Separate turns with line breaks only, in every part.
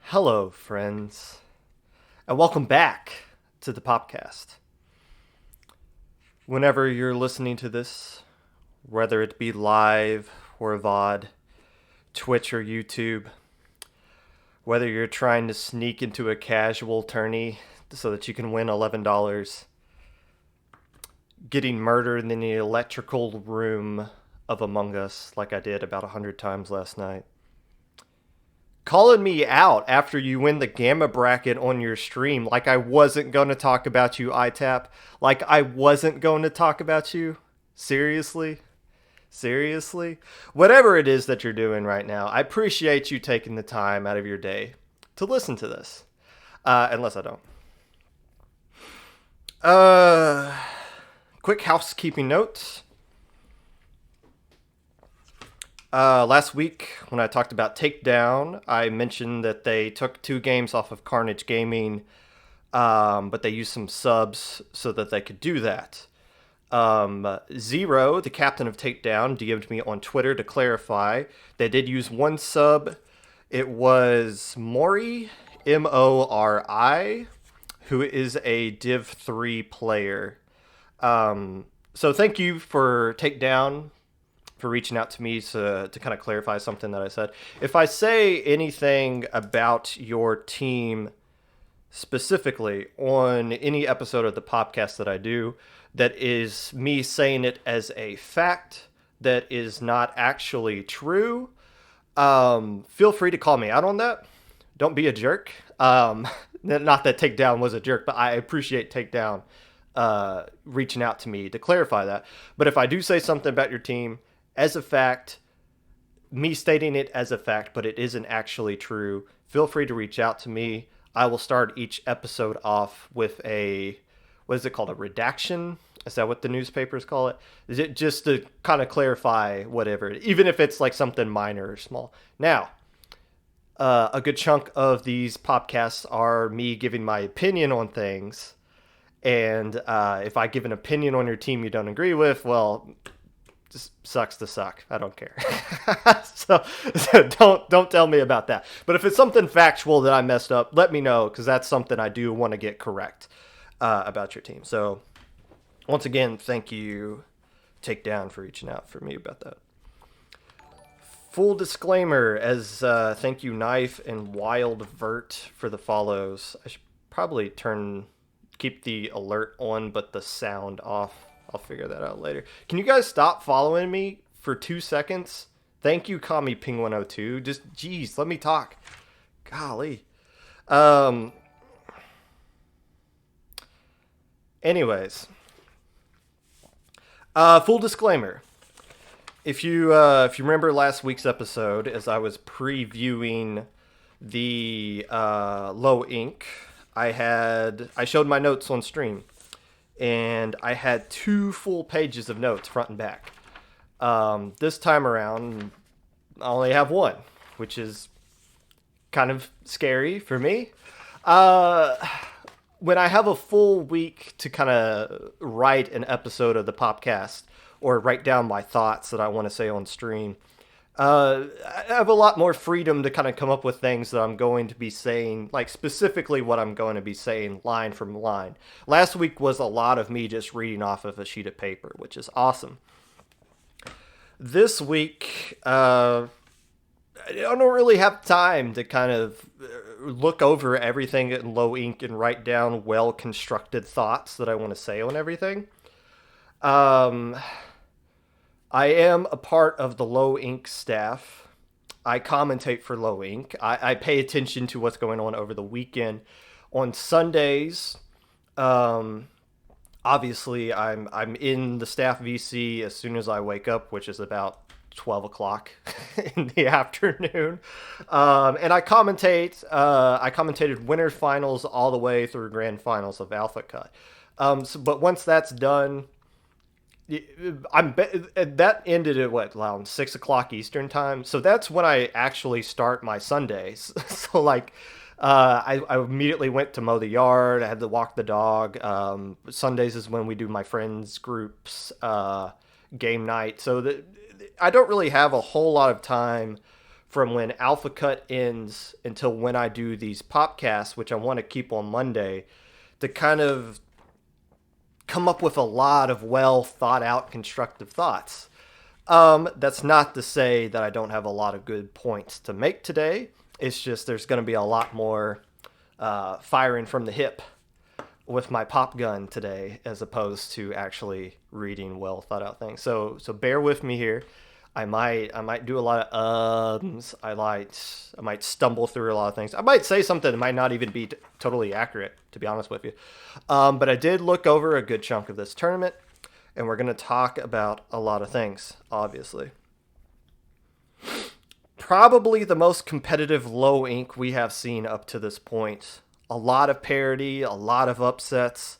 Hello, friends, and welcome back to the Popcast. Whenever you're listening to this, whether it be live or VOD, Twitch or YouTube, whether you're trying to sneak into a casual tourney so that you can win $11, getting murdered in the electrical room of Among Us like I did about 100 times last night, calling me out after you win the gamma bracket on your stream like I wasn't going to talk about you, iTap. Like I wasn't going to talk about you. Seriously? Seriously? Whatever it is that you're doing right now, I appreciate you taking the time out of your day to listen to this. Unless I don't. Quick housekeeping note. Last week, when I talked about Takedown, I mentioned that they took 2 games off of Carnage Gaming, but they used some subs so that they could do that. Zero, the captain of Takedown, DM'd me on Twitter to clarify. They did use 1 sub. It was Mori, Mori, who is a Div 3 player. So thank you for Takedown, for reaching out to me to kind of clarify something that I said. If I say anything about your team specifically on any episode of the podcast that I do, that is me saying it as a fact that is not actually true, feel free to call me out on that. Don't be a jerk. Not that Takedown was a jerk, but I appreciate Takedown reaching out to me to clarify that. But if I do say something about your team as a fact, me stating it as a fact, but it isn't actually true, feel free to reach out to me. I will start each episode off with a, what is it called, a redaction? Is that what the newspapers call it? Is it just to kind of clarify whatever, even if it's like something minor or small? Now, a good chunk of these podcasts are me giving my opinion on things. And if I give an opinion on your team you don't agree with, well, just sucks to suck. I don't care. so don't tell me about that. But if it's something factual that I messed up, let me know, because that's something I do want to get correct about your team. So once again, thank you, Takedown, for reaching out for me about that. Full disclaimer, as thank you, Knife and Wild Vert, for the follows. I should probably keep the alert on, but the sound off. I'll figure that out later. Can you guys stop following me for 2 seconds? Thank you, Kami Ping 102. Just, geez, let me talk. Golly. Anyways. Full disclaimer. If you remember last week's episode, as I was previewing the Low Ink, I showed my notes on stream. And I had 2 full pages of notes, front and back. This time around, I only have 1, which is kind of scary for me. When I have a full week to kind of write an episode of the Popcast, or write down my thoughts that I want to say on stream, I have a lot more freedom to kind of come up with things that I'm going to be saying, like specifically what I'm going to be saying line from line. Last week was a lot of me just reading off of a sheet of paper, which is awesome. This week, I don't really have time to kind of look over everything in Low Ink and write down well-constructed thoughts that I want to say on everything. I am a part of the Low Ink staff. I commentate for Low Ink. I pay attention to what's going on over the weekend. On Sundays, obviously, I'm in the staff VC as soon as I wake up, which is about 12 o'clock in the afternoon. And I commentate. I commentated winter finals all the way through grand finals of Alpha Cut. But once that's done, that ended at around 6 o'clock Eastern time. So that's when I actually start my Sundays. So like, I immediately went to mow the yard. I had to walk the dog. Sundays is when we do my friends groups game night. So I don't really have a whole lot of time from when Alpha Cut ends until when I do these Popcasts, which I want to keep on Monday, to kind of come up with a lot of well thought out constructive thoughts. That's not to say that I don't have a lot of good points to make today. It's just there's going to be a lot more firing from the hip with my pop gun today, as opposed to actually reading well thought out things. So bear with me here. I might do a lot of I might stumble through a lot of things. I might say something that might not even be totally accurate, to be honest with you. But I did look over a good chunk of this tournament, and we're going to talk about a lot of things, obviously. Probably the most competitive low ink we have seen up to this point. A lot of parity, a lot of upsets,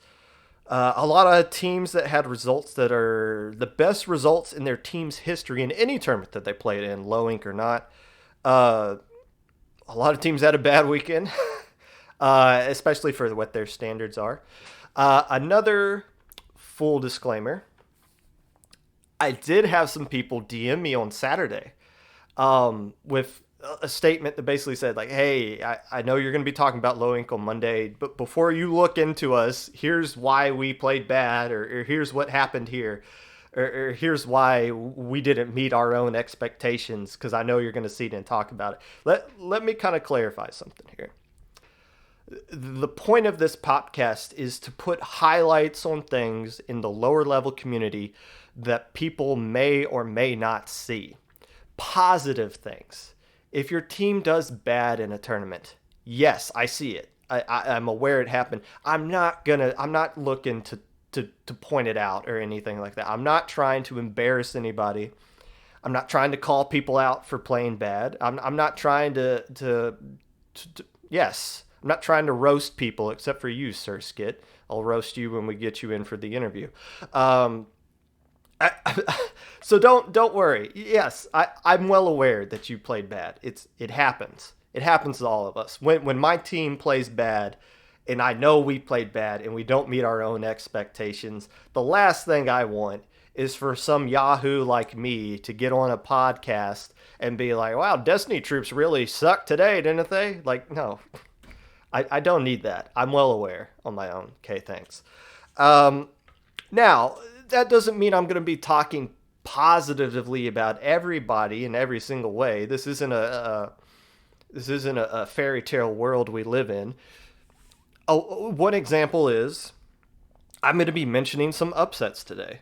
a lot of teams that had results that are the best results in their team's history in any tournament that they played in, low ink or not. A lot of teams had a bad weekend, especially for what their standards are. Another full disclaimer, I did have some people DM me on Saturday with a statement that basically said, like, hey, I know you're going to be talking about low ink on Monday, but before you look into us, here's why we played bad, or here's what happened here, or here's why we didn't meet our own expectations, because I know you're going to see it and talk about it. Let me kind of clarify something here. The point of this podcast is to put highlights on things in the lower level community that people may or may not see. Positive things. If your team does bad in a tournament, yes, I see it. I'm aware it happened. I'm not looking to point it out or anything like that. I'm not trying to embarrass anybody. I'm not trying to call people out for playing bad. I'm not trying to yes, I'm not trying to roast people, except for you, Sir Skit. I'll roast you when we get you in for the interview. So don't worry. Yes, I'm well aware that you played bad. It happens. It happens to all of us. When my team plays bad, and I know we played bad, and we don't meet our own expectations, the last thing I want is for some Yahoo like me to get on a podcast and be like, wow, Destiny troops really sucked today, didn't they? Like, no. I don't need that. I'm well aware on my own. Okay, thanks. Now, that doesn't mean I'm going to be talking positively about everybody in every single way. This isn't a fairy tale world we live in. One example is I'm going to be mentioning some upsets today.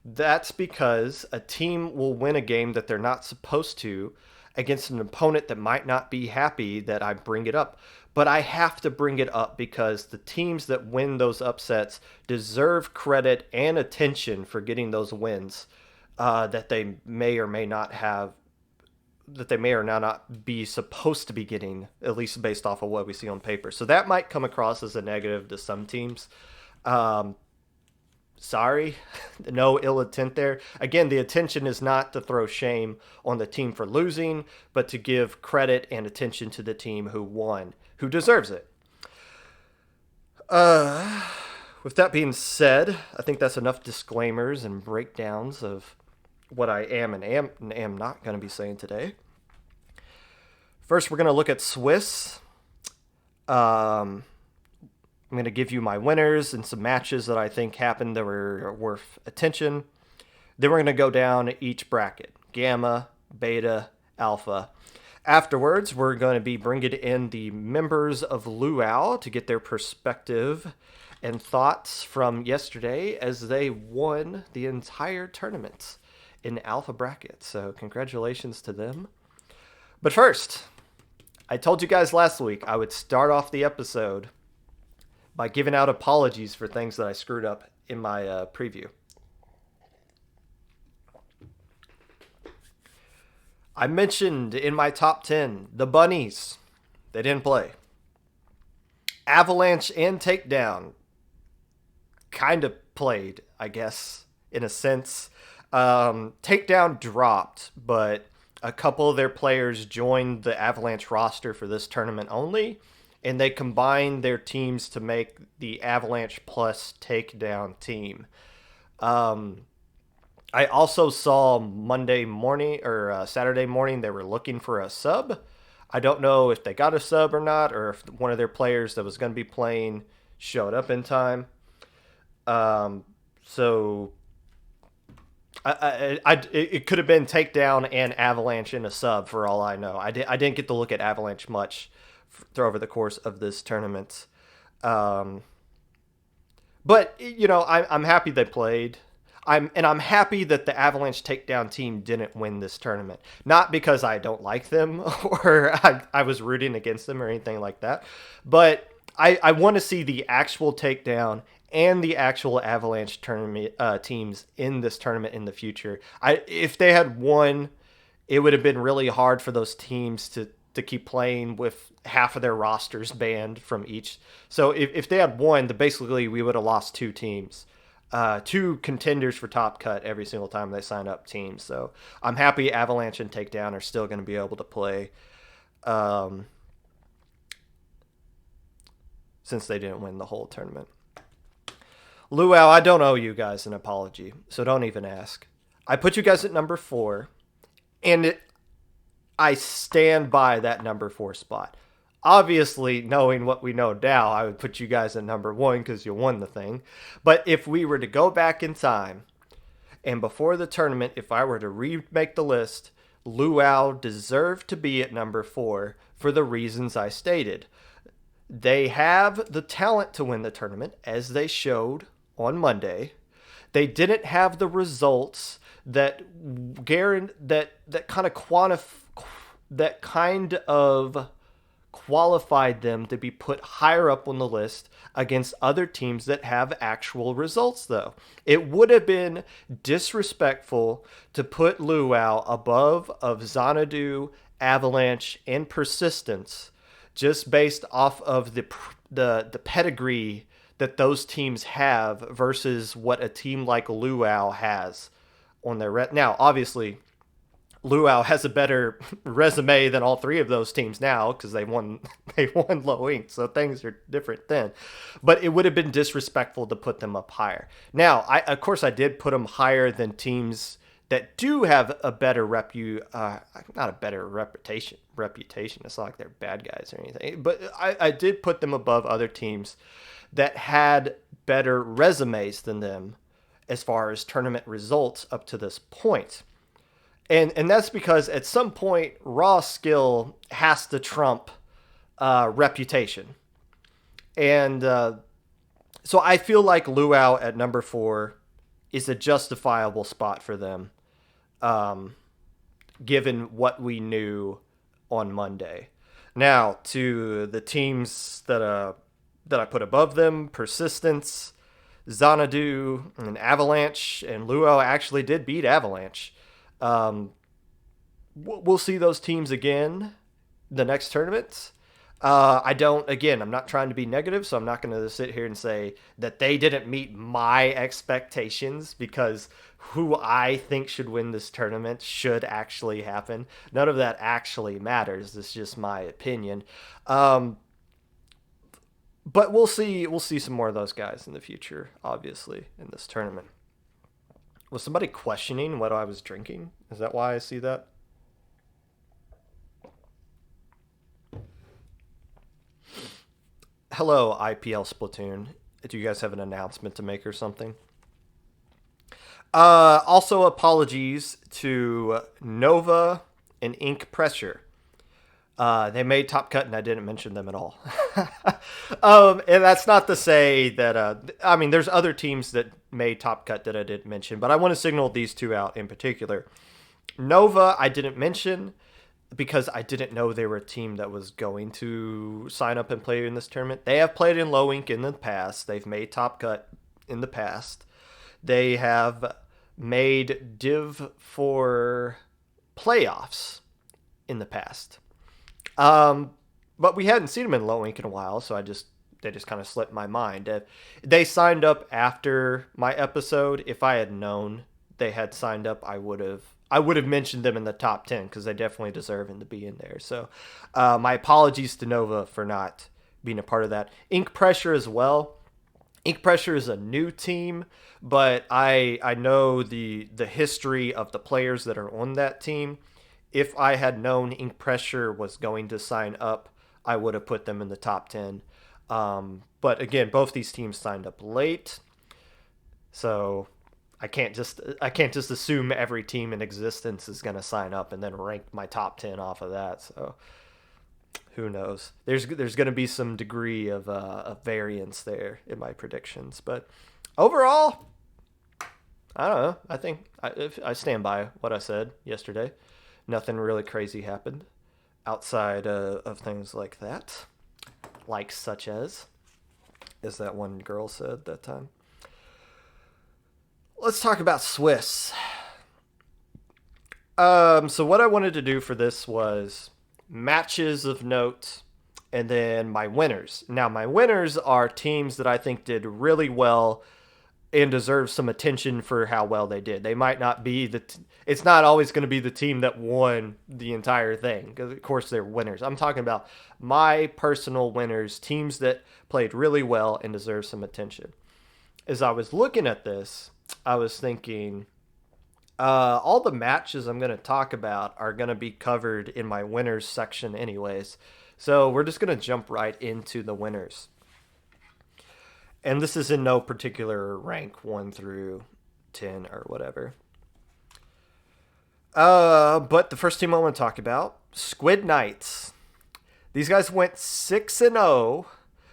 That's because a team will win a game that they're not supposed to against an opponent that might not be happy that I bring it up. But I have to bring it up because the teams that win those upsets deserve credit and attention for getting those wins that they may or may not have, that they may or not be supposed to be getting, at least based off of what we see on paper. So that might come across as a negative to some teams. Sorry, no ill intent there. Again, the intention is not to throw shame on the team for losing, but to give credit and attention to the team who won, who deserves it. With that being said, I think that's enough disclaimers and breakdowns of what I am and am not going to be saying today. First, we're going to look at Swiss. I'm going to give you my winners and some matches that I think happened that were worth attention. Then we're going to go down each bracket: Gamma, Beta, Alpha. Afterwards, we're going to be bringing in the members of Luau to get their perspective and thoughts from yesterday as they won the entire tournament in Alpha bracket. So congratulations to them. But first, I told you guys last week I would start off the episode by giving out apologies for things that I screwed up in my preview. I mentioned in my top 10, the Bunnies. They didn't play. Avalanche and Takedown kind of played, I guess, in a sense. Takedown dropped, but a couple of their players joined the Avalanche roster for this tournament only, and they combined their teams to make the Avalanche plus Takedown team. I also saw Monday morning or Saturday morning they were looking for a sub. I don't know if they got a sub or not, or if one of their players that was going to be playing showed up in time. Um, so it could have been Takedown and Avalanche in a sub for all I know. I didn't get to look at Avalanche much over the course of this tournament. Um, but I'm happy they played. I'm happy that the Avalanche Takedown team didn't win this tournament. Not because I don't like them or I was rooting against them or anything like that, but I want to see the actual Takedown and the actual Avalanche tournament teams in this tournament in the future. If they had won, it would have been really hard for those teams to keep playing with half of their rosters banned from each. So if they had won, basically we would have lost two teams. Two contenders for top cut every single time they sign up teams. So I'm happy Avalanche and Takedown are still going to be able to play since they didn't win the whole tournament. Luau, I don't owe you guys an apology, so don't even ask. I put you guys at number 4, and I stand by that number 4 spot. Obviously, knowing what we know now, I would put you guys at number 1 because you won the thing. But if we were to go back in time, and before the tournament, if I were to remake the list, Luau deserved to be at number 4 for the reasons I stated. They have the talent to win the tournament, as they showed on Monday. They didn't have the results that kind of qualified them to be put higher up on the list against other teams that have actual results, though. It would have been disrespectful to put Luau above of Xanadu, Avalanche, and Persistence just based off of the pedigree that those teams have versus what a team like Luau has on their now. Obviously, Luau has a better resume than all three of those teams now because they won low ink, so things are different then. But it would have been disrespectful to put them up higher. Now, of course I did put them higher than teams that do have a better not a better reputation. It's not like they're bad guys or anything. But I did put them above other teams that had better resumes than them as far as tournament results up to this point. And that's because at some point, raw skill has to trump reputation. And so I feel like Luau at number 4 is a justifiable spot for them, given what we knew on Monday. Now, to the teams that I put above them, Persistence, Xanadu, and Avalanche, and Luau actually did beat Avalanche. We'll see those teams again the next tournament. I'm not trying to be negative, so I'm not going to sit here and say that they didn't meet my expectations because who I think should win this tournament should actually happen. None of that actually matters. It's just my opinion. But we'll see some more of those guys in the future, obviously, in this tournament. Was somebody questioning what I was drinking? Is that why I see that? Hello, IPL Splatoon. Do you guys have an announcement to make or something? Also, apologies to Nova and Ink Pressure. They made Top Cut, and I didn't mention them at all. And that's not to say that... there's other teams that made Top Cut that I didn't mention, but I want to signal these two out in particular. Nova, I didn't mention because I didn't know they were a team that was going to sign up and play in this tournament. They have played in low ink in the past. They've made Top Cut in the past. They have made Div for playoffs in the past. But we hadn't seen them in low ink in a while, so they just kind of slipped my mind. They signed up after my episode. If I had known they had signed up, I would have mentioned them in the top 10 because they definitely deserve to be in there. So my apologies to Nova for not being a part of that. Ink Pressure as well. Ink Pressure is a new team, but I know the history of the players that are on that team. If I had known Ink Pressure was going to sign up, I would have put them in the top 10. But again, both these teams signed up late, so I can't just assume every team in existence is going to sign up and then rank my top 10 off of that. So who knows? There's going to be some degree of variance there in my predictions, but overall, I don't know. I think I stand by what I said yesterday. Nothing really crazy happened outside of things like that, like such as that one girl said that time. Let's talk about Swiss. So what I wanted to do for this was matches of note and then my winners. Now, my winners are teams that I think did really well and deserve some attention for how well they did. They might not be it's not always going to be the team that won the entire thing, because of course they're winners. I'm talking about my personal winners, teams that played really well and deserve some attention. As I was looking at this, I was thinking, all the matches I'm going to talk about are going to be covered in my winners section anyways. So we're just going to jump right into the winners. And this is in no particular rank, 1 through 10 or whatever. But the first team I want to talk about, Squid Knights. These guys went 6-0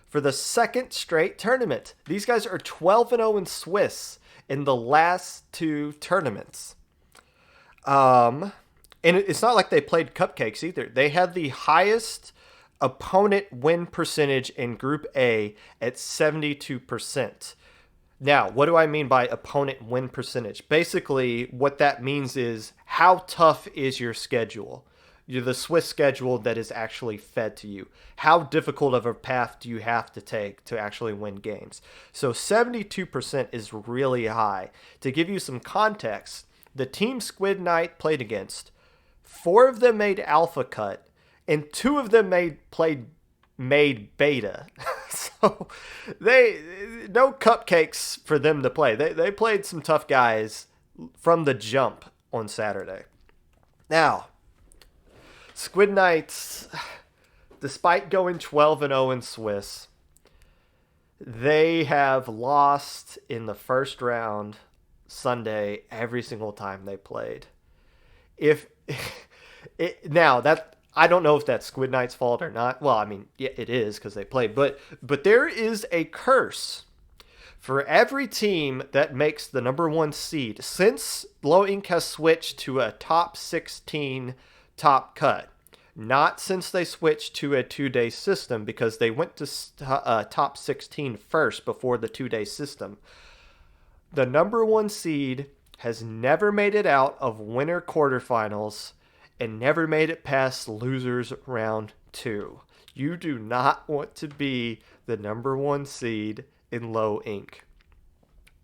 for the second straight tournament. These guys are 12-0 in Swiss in the last 2 tournaments. And it's not like they played cupcakes either. They had the highest opponent win percentage in Group A at 72%. Now, what do I mean by opponent win percentage? Basically, what that means is how tough is your schedule? The Swiss schedule that is actually fed to you. How difficult of a path do you have to take to actually win games? So 72% is really high. To give you some context, the team Squid Knight played against, 4 of them made Alpha Cut, and 2 of them made Beta. So no cupcakes for them to play. They played some tough guys from the jump on Saturday. Now, Squid Knights, despite going 12-0 in Swiss, they have lost in the first round Sunday every single time they played. Now that I don't know if that's Squid Knight's fault or not. Well, I mean, yeah, it is because they played, but there is a curse for every team that makes the number 1 seed since Low Ink has switched to a top 16 top cut. Not since they switched to a 2-day system, because they went to top 16 first before the 2-day system. The number 1 seed has never made it out of winter quarterfinals and never made it past losers round 2. You do not want to be the number 1 seed in Low Ink.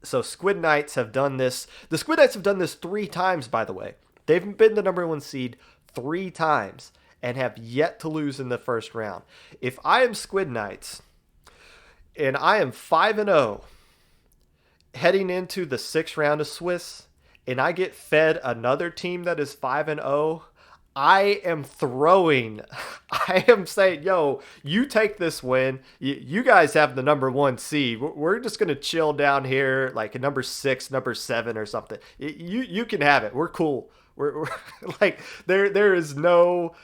So Squid Knights have done this. The Squid Knights have done this 3 times, by the way. They've been the number 1 seed 3 times and have yet to lose in the first round. If I am Squid Knights and I am 5-0 heading into the 6th round of Swiss, and I get fed another team that is 5-0, I am saying, yo, you take this win. You guys have the number 1 seed. We're just going to chill down here like a number 6, number 7 or something. You can have it. We're cool. We're like, there is no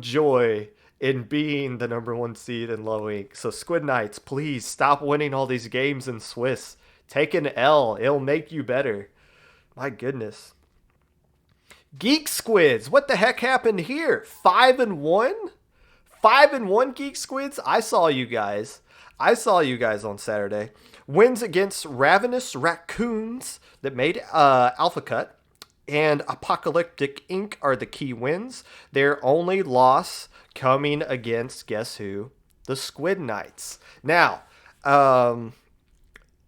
joy in being the number 1 seed in Low Ink. So Squid Knights, please stop winning all these games in Swiss. Take an L. It'll make you better. My goodness. Geek Squids, what the heck happened here? 5-1? 5-1 Geek Squids? I saw you guys on Saturday. Wins against Ravenous Raccoons that made Alpha Cut and Apocalyptic Inc. are the key wins. Their only loss coming against, guess who? The Squid Knights. Now,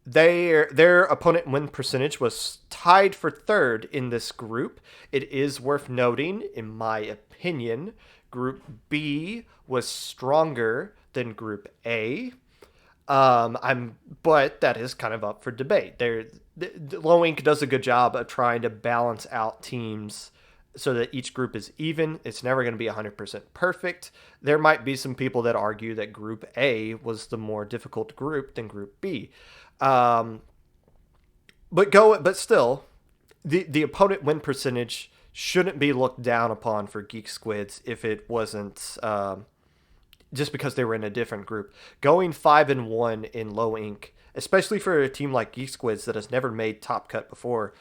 their opponent win percentage was tied for 3rd in this group. It is worth noting, in my opinion, Group B was stronger than Group A. But that is kind of up for debate. Low Ink does a good job of trying to balance out teams so that each group is even. It's never going to be 100% perfect. There might be some people that argue that Group A was the more difficult group than Group B. Um, but still, the opponent win percentage shouldn't be looked down upon for Geek Squids if it wasn't just because they were in a different group. Going 5-1 in Low Ink, especially for a team like Geek Squids that has never made top cut before,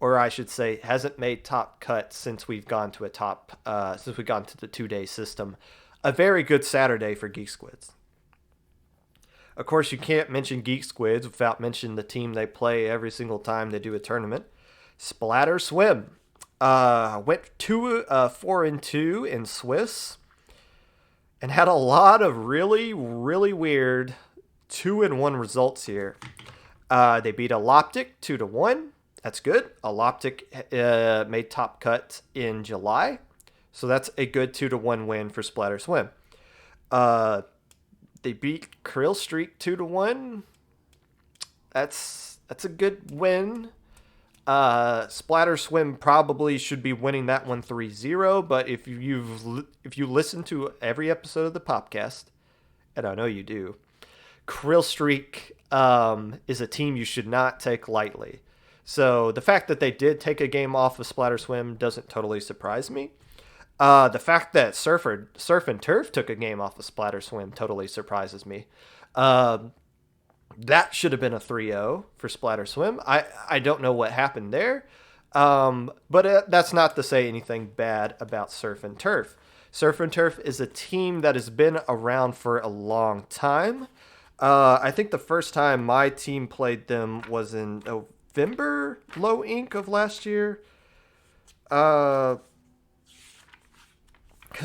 or I should say hasn't made top cut since we've gone to since we've gone to the 2-day system. A very good Saturday for Geek Squids. Of course, you can't mention Geek Squids without mentioning the team they play every single time they do a tournament. Splatter Swim. Went 4-2 in Swiss and had a lot of really, really weird 2-1 results here. They beat Aloptic 2-1. That's good. Aloptic made top cut in July, so that's a good 2-1 win for Splatter Swim. They beat Krill Streak 2-1. That's a good win. Splatter Swim probably should be winning that one 3-0, but if you listen to every episode of the Popcast, and I know you do, Krill Streak is a team you should not take lightly. So the fact that they did take a game off of Splatter Swim doesn't totally surprise me. The fact that Surf and Turf took a game off of Splatter Swim totally surprises me. That should have been a 3-0 for Splatter Swim. I don't know what happened there. But that's not to say anything bad about Surf and Turf. Surf and Turf is a team that has been around for a long time. I think the first time my team played them was in November, Low Ink of last year. Because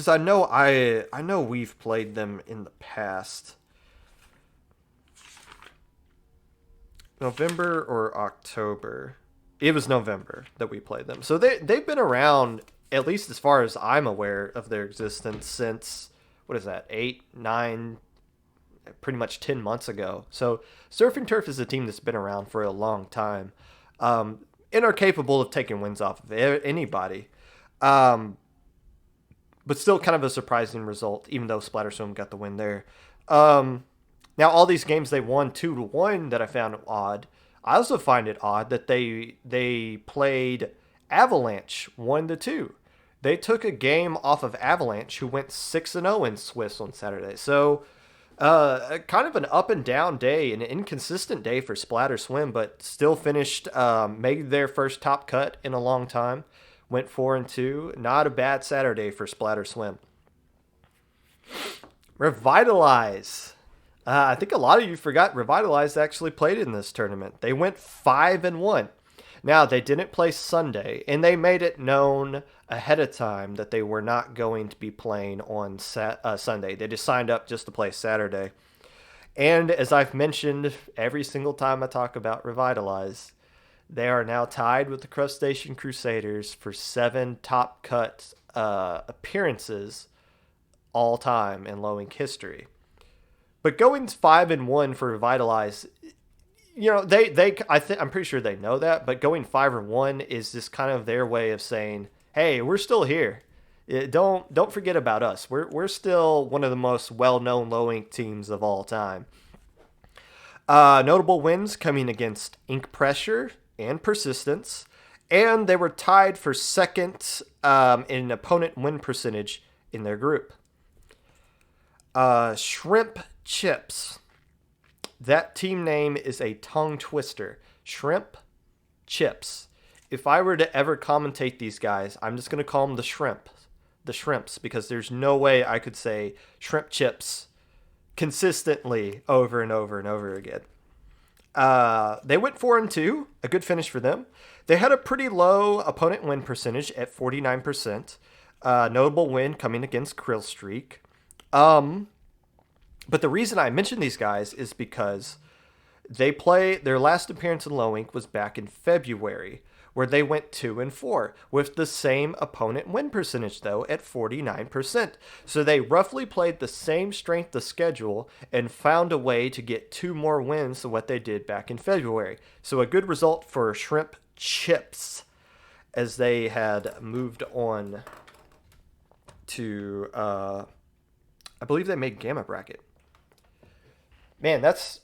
I know we've played them in the past. November or October. It was November that we played them. So they've been around, at least as far as I'm aware of their existence, since, what is that, 8, 9, pretty much 10 months ago. So Surf and Turf is a team that's been around for a long time, and are capable of taking wins off of anybody. But still kind of a surprising result, even though Splatter Swim got the win there. Now, all these games they won 2-1 that I found odd. I also find it odd that they played Avalanche 1-2. They took a game off of Avalanche, who went 6-0 in Swiss on Saturday. So, kind of an up and down day, an inconsistent day for Splatter Swim, but still finished, made their first top cut in a long time. Went 4-2. Not a bad Saturday for Splatter Swim. Revitalize. I think a lot of you forgot Revitalize actually played in this tournament. They went 5-1. Now, they didn't play Sunday, and they made it known ahead of time that they were not going to be playing on Sunday. They just signed up just to play Saturday. And as I've mentioned every single time I talk about Revitalize, they are now tied with the Crustacean Crusaders for 7 top cut appearances all time in Low Ink history. But going 5-1 for Revitalize, you know, I'm pretty sure they know that. But going 5-1 is just kind of their way of saying, "Hey, we're still here. Don't forget about us. We're still one of the most well-known Low Ink teams of all time." Notable wins coming against Ink Pressure and Persistence, and they were tied for second in opponent win percentage in their group. Shrimp Chips. That team name is a tongue twister. Shrimp Chips. If I were to ever commentate these guys, I'm just going to call them the Shrimps, because there's no way I could say Shrimp Chips consistently over and over and over again. They went 4-2, a good finish for them. They had a pretty low opponent win percentage at 49%. Notable win coming against Krill Streak. But the reason I mention these guys is because their last appearance in Low Ink was back in February, where they went 2-4 with the same opponent win percentage, though, at 49%. So they roughly played the same strength of schedule and found a way to get 2 more wins than what they did back in February. So a good result for Shrimp Chips, as they had moved on to, I believe they made Gamma Bracket. Man, that's...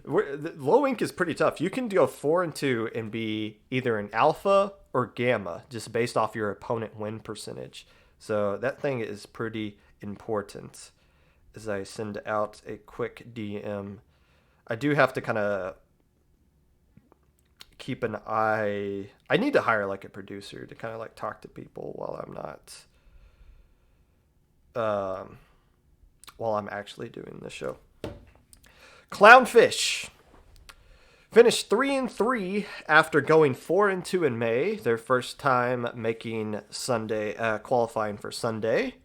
Low ink is pretty tough. You can go 4-2 and be either an alpha or gamma, just based off your opponent win percentage. So that thing is pretty important. As I send out a quick DM, I do have to kind of keep an eye. I need to hire like a producer to kind of like talk to people while I'm not, while I'm actually doing the show. Clownfish finished 3-3 after going 4-2 in May. Their first time making Sunday, qualifying for Sunday.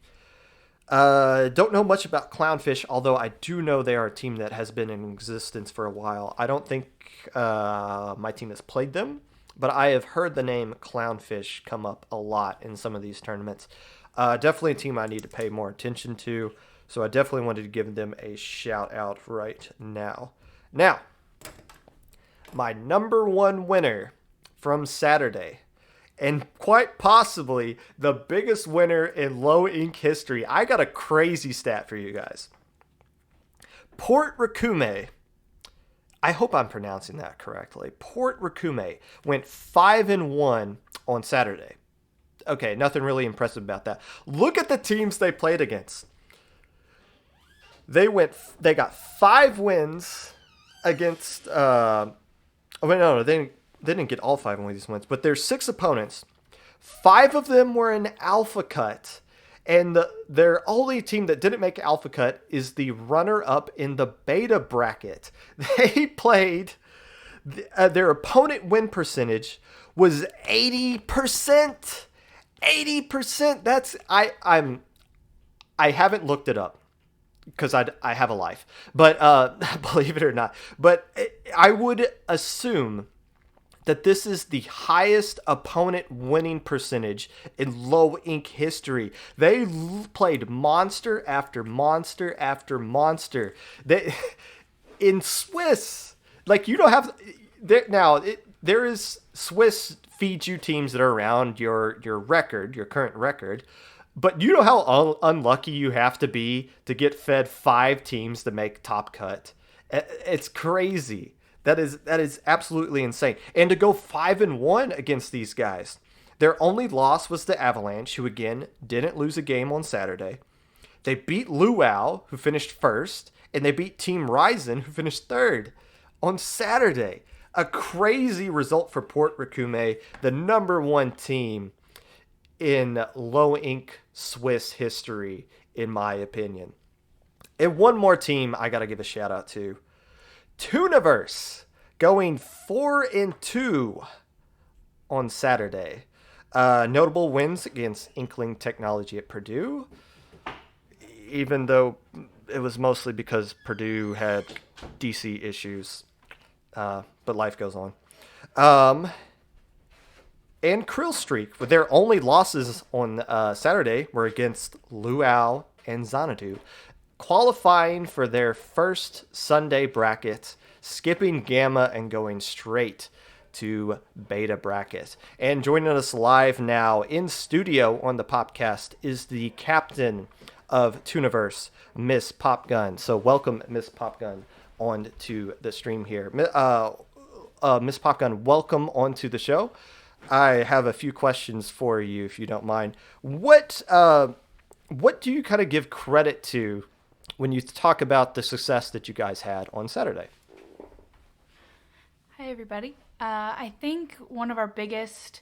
Don't know much about Clownfish, although I do know they are a team that has been in existence for a while. I don't think my team has played them, but I have heard the name Clownfish come up a lot in some of these tournaments. Definitely a team I need to pay more attention to. So I definitely wanted to give them a shout out right now. Now, my number one winner from Saturday, and quite possibly the biggest winner in low ink history. I got a crazy stat for you guys. Port Rakume, I hope I'm pronouncing that correctly. Port Rakume went 5-1 on Saturday. Okay, nothing really impressive about that. Look at the teams they played against. They got 5 wins against, they didn't get all 5 of these wins, but there's 6 opponents. 5 of them were in Alpha Cut, and their only team that didn't make Alpha Cut is the runner-up in the Beta bracket. They played, their opponent win percentage was 80%. 80%. That's, I haven't looked it up, because I have a life, but believe it or not, but I would assume that this is the highest opponent winning percentage in low ink history. They played monster after monster after monster. They in Swiss, like, you don't have there now. There is Swiss feeds you teams that are around your record, your current record. But you know how unlucky you have to be to get fed 5 teams to make Top Cut. It's crazy. That is absolutely insane. And to go 5-1 against these guys. Their only loss was the Avalanche, who again didn't lose a game on Saturday. They beat Luau, who finished first, and they beat Team Ryzen, who finished third on Saturday. A crazy result for Port Rakume, the number 1 team in low ink Swiss history, in my opinion. And one more team I gotta give a shout out to, Tooniverse, going 4-2 on Saturday. Notable wins against Inkling Technology at Purdue, even though it was mostly because Purdue had DC issues, but life goes on. And Krill Streak, with their only losses on Saturday, were against Luau and Xanadu, qualifying for their first Sunday bracket, skipping Gamma and going straight to Beta bracket. And joining us live now in studio on the Popcast is the captain of Tooniverse, Miss Popgun. So welcome, Miss Popgun, on to the stream here. Miss Popgun, welcome onto the show. I have a few questions for you, if you don't mind. What do you kind of give credit to when you talk about the success that you guys had on Saturday?
Hi, everybody. I think one of our biggest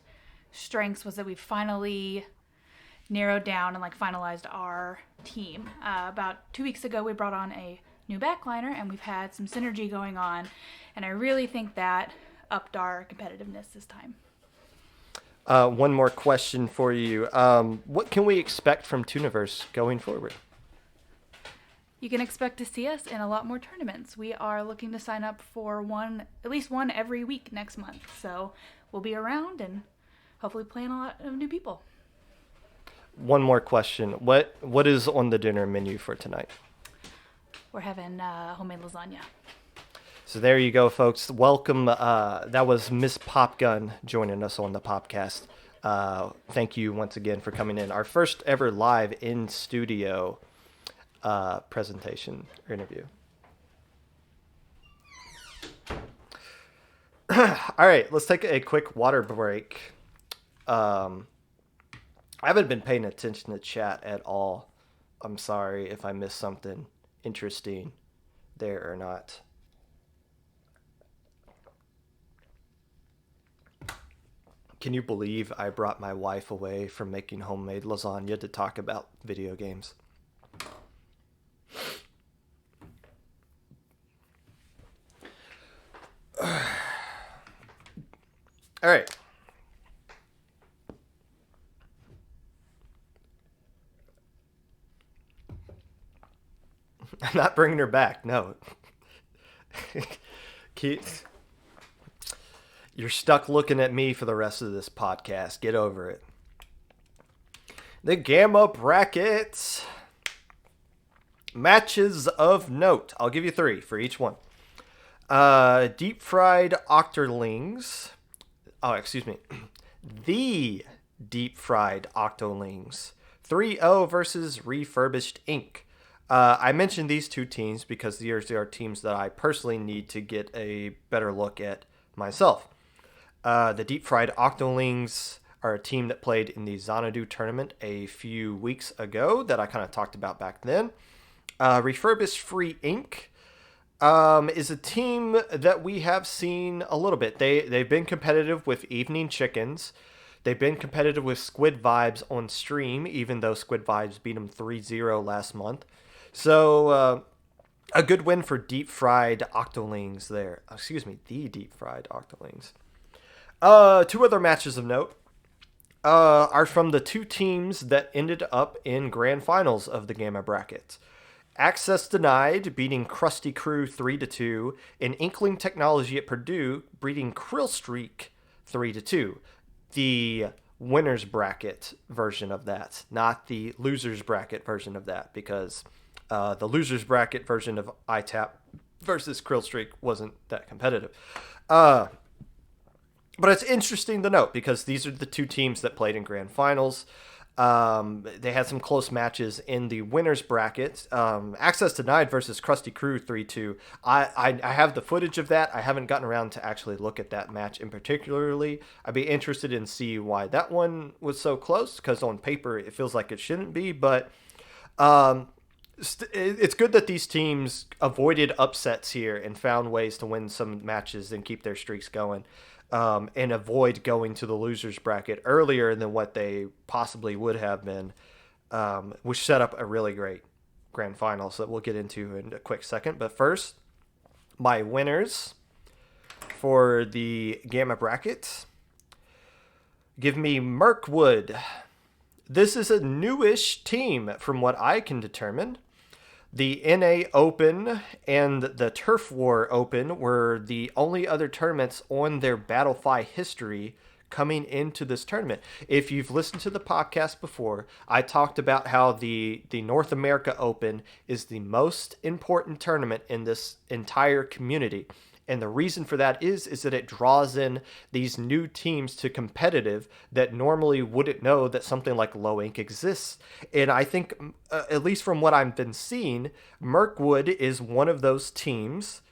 strengths was that we finally narrowed down and finalized our team. About 2 weeks ago, we brought on a new backliner, and we've had some synergy going on, and I really think that upped our competitiveness this time.
One more question for you. What can we expect from Tooniverse going forward?
you can expect to see us in a lot more tournaments. We are looking to sign up for at least one every week next month. So we'll be around and hopefully playing a lot of new people.
One more question. What is on the dinner menu for tonight?
We're having homemade lasagna.
So there you go, folks. Welcome. That was Miss Popgun joining us on the Popcast. Thank you once again for coming in. Our first ever live in studio presentation or interview. All right, let's take a quick water break. I haven't been paying attention to chat at all. I'm sorry if I missed something interesting there or not. Can you believe I brought my wife away from making homemade lasagna to talk about video games? All right. I'm not bringing her back. No. Keith, you're stuck looking at me for the rest of this podcast. Get over it. The Gamma brackets. Matches of note. I'll give you 3 for each one. Deep fried octolings. Oh, excuse me. The deep fried octolings. 3-0 versus Refurbished Inc. I mentioned these two teams because these are teams that I personally need to get a better look at myself. The Deep Fried Octolings are a team that played in the Xanadu tournament a few weeks ago that I kind of talked about back then. Refurbished Free Inc. Is a team that we have seen a little bit. They've been competitive with Evening Chickens. They've been competitive with Squid Vibes on stream, even though Squid Vibes beat them 3-0 last month. So, a good win for Deep Fried Octolings there. Excuse me, the Deep Fried Octolings. 2 other matches of note are from the 2 teams that ended up in grand finals of the Gamma bracket. Access Denied beating Krusty Crew 3-2, and Inkling Technology at Purdue beating Krill Streak 3-2. The winners bracket version of that, not the losers bracket version of that, because the losers bracket version of ITAP versus Krill Streak wasn't that competitive. But it's interesting to note because these are the 2 teams that played in grand finals. They had some close matches in the winners bracket. Access Denied versus Krusty Crew 3-2. I have the footage of that. I haven't gotten around to actually look at that match in particularly. I'd be interested in see why that one was so close, because on paper it feels like it shouldn't be. But it's good that these teams avoided upsets here and found ways to win some matches and keep their streaks going. And avoid going to the losers bracket earlier than what they possibly would have been, which set up a really great grand final. So that we'll get into in a quick second. But first, my winners for the Gamma bracket. Give me Mirkwood. This is a newish team from what I can determine. The NA Open and the Turf War Open were the only other tournaments on their Battlefy history coming into this tournament. If you've listened to the podcast before, I talked about how the North America Open is the most important tournament in this entire community. And the reason for that is that it draws in these new teams to competitive that normally wouldn't know that something like Low Ink exists. And I think, at least from what I've been seeing, Mirkwood is one of those teams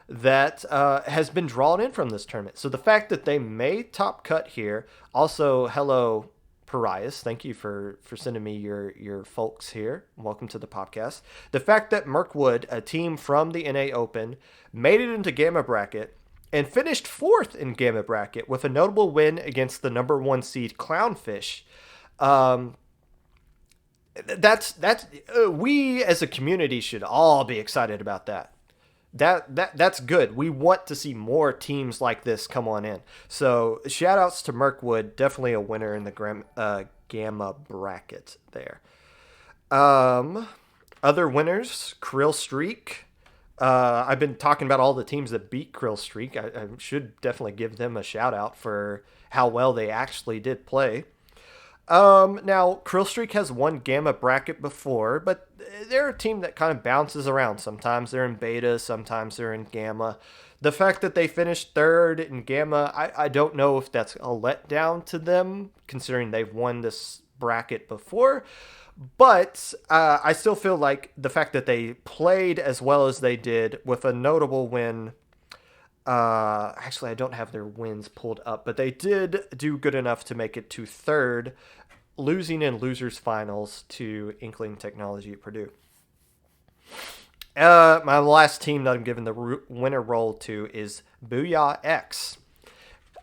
that has been drawn in from this tournament. So the fact that they made top cut here, also, hello, Parias, thank you for sending me your folks here. Welcome to the podcast. The fact that Mirkwood, a team from the NA Open, made it into Gamma bracket and finished 4th in Gamma bracket with a notable win against the number 1 seed Clownfish. We as a community should all be excited about that. That's good. We want to see more teams like this come on in. So shout outs to Mirkwood, definitely a winner in the Gamma bracket there. Other winners, Krill Streak. I've been talking about all the teams that beat Krill Streak. I should definitely give them a shout out for how well they actually did play. Now, Krill Streak has won Gamma Bracket before, but they're a team that kind of bounces around. Sometimes they're in Beta, sometimes they're in Gamma. The fact that they finished third in Gamma, I don't know if that's a letdown to them, considering they've won this bracket before. But I still feel like the fact that they played as well as they did with a notable win. Actually, I don't have their wins pulled up, but they did do good enough to make it to third, losing in losers finals to Inkling Technology at Purdue. My last team that I'm giving the winner role to is Booyah X.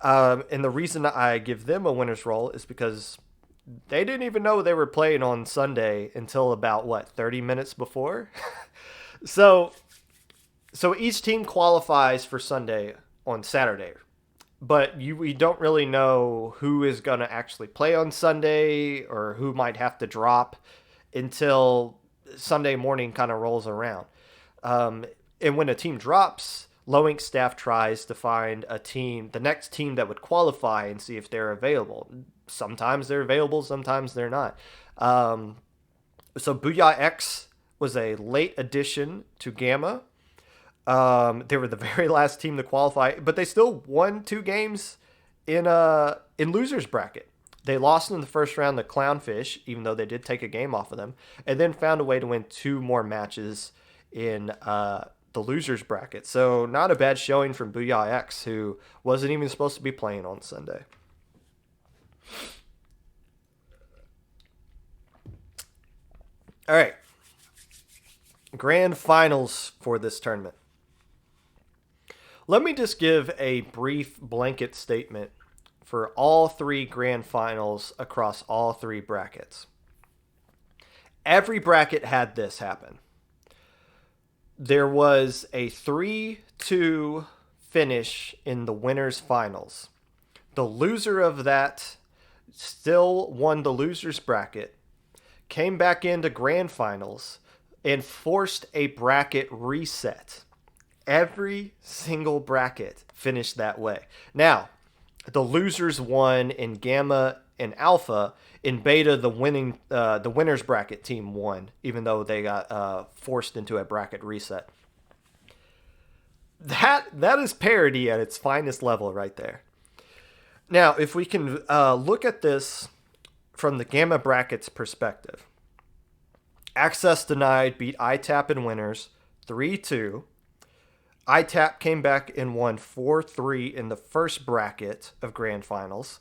And the reason I give them a winner's role is because they didn't even know they were playing on Sunday until about, 30 minutes before? So each team qualifies for Sunday on Saturday. But we don't really know who is going to actually play on Sunday or who might have to drop until Sunday morning kind of rolls around. And when a team drops, Low staff tries to find the next team that would qualify and see if they're available. Sometimes they're available, sometimes they're not. So Booyah X was a late addition to Gamma. They were the very last team to qualify, but they still won 2 games in losers bracket. They lost in the first round to Clownfish, even though they did take a game off of them, and then found a way to win 2 more matches in the losers bracket. So not a bad showing from Booyah X, who wasn't even supposed to be playing on Sunday. All right. Grand finals for this tournament. Let me just give a brief blanket statement for all 3 grand finals across all 3 brackets. Every bracket had this happen. There was a 3-2 finish in the winners finals. The loser of that still won the losers bracket, came back into grand finals, and forced a bracket reset. Every single bracket finished that way. Now, the losers won in Gamma and Alpha. In Beta, the winners bracket team won, even though they got forced into a bracket reset. That is parity at its finest level right there. Now, if we can look at this from the Gamma brackets perspective, Access Denied beat ITAP in winners 3-2. ITAP came back and won 4-3 in the first bracket of grand finals,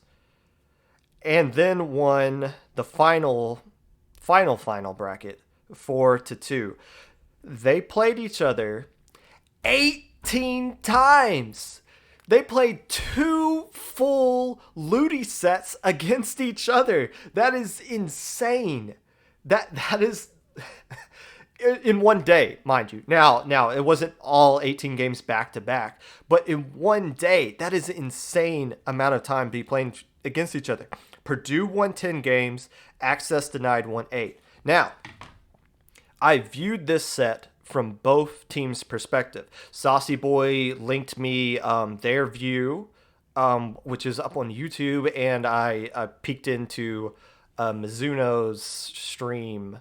and then won the final bracket 4-2. They played each other 18 times. They played 2 full Ludi sets against each other. That is insane. That is in one day, mind you. Now it wasn't all 18 games back to back, but in one day, that is an insane amount of time to be playing against each other. Purdue won 10 games, Access Denied won 8. Now, I viewed this set from both teams' perspective. Saucy Boy linked me their view, which is up on YouTube, and I peeked into Mizuno's stream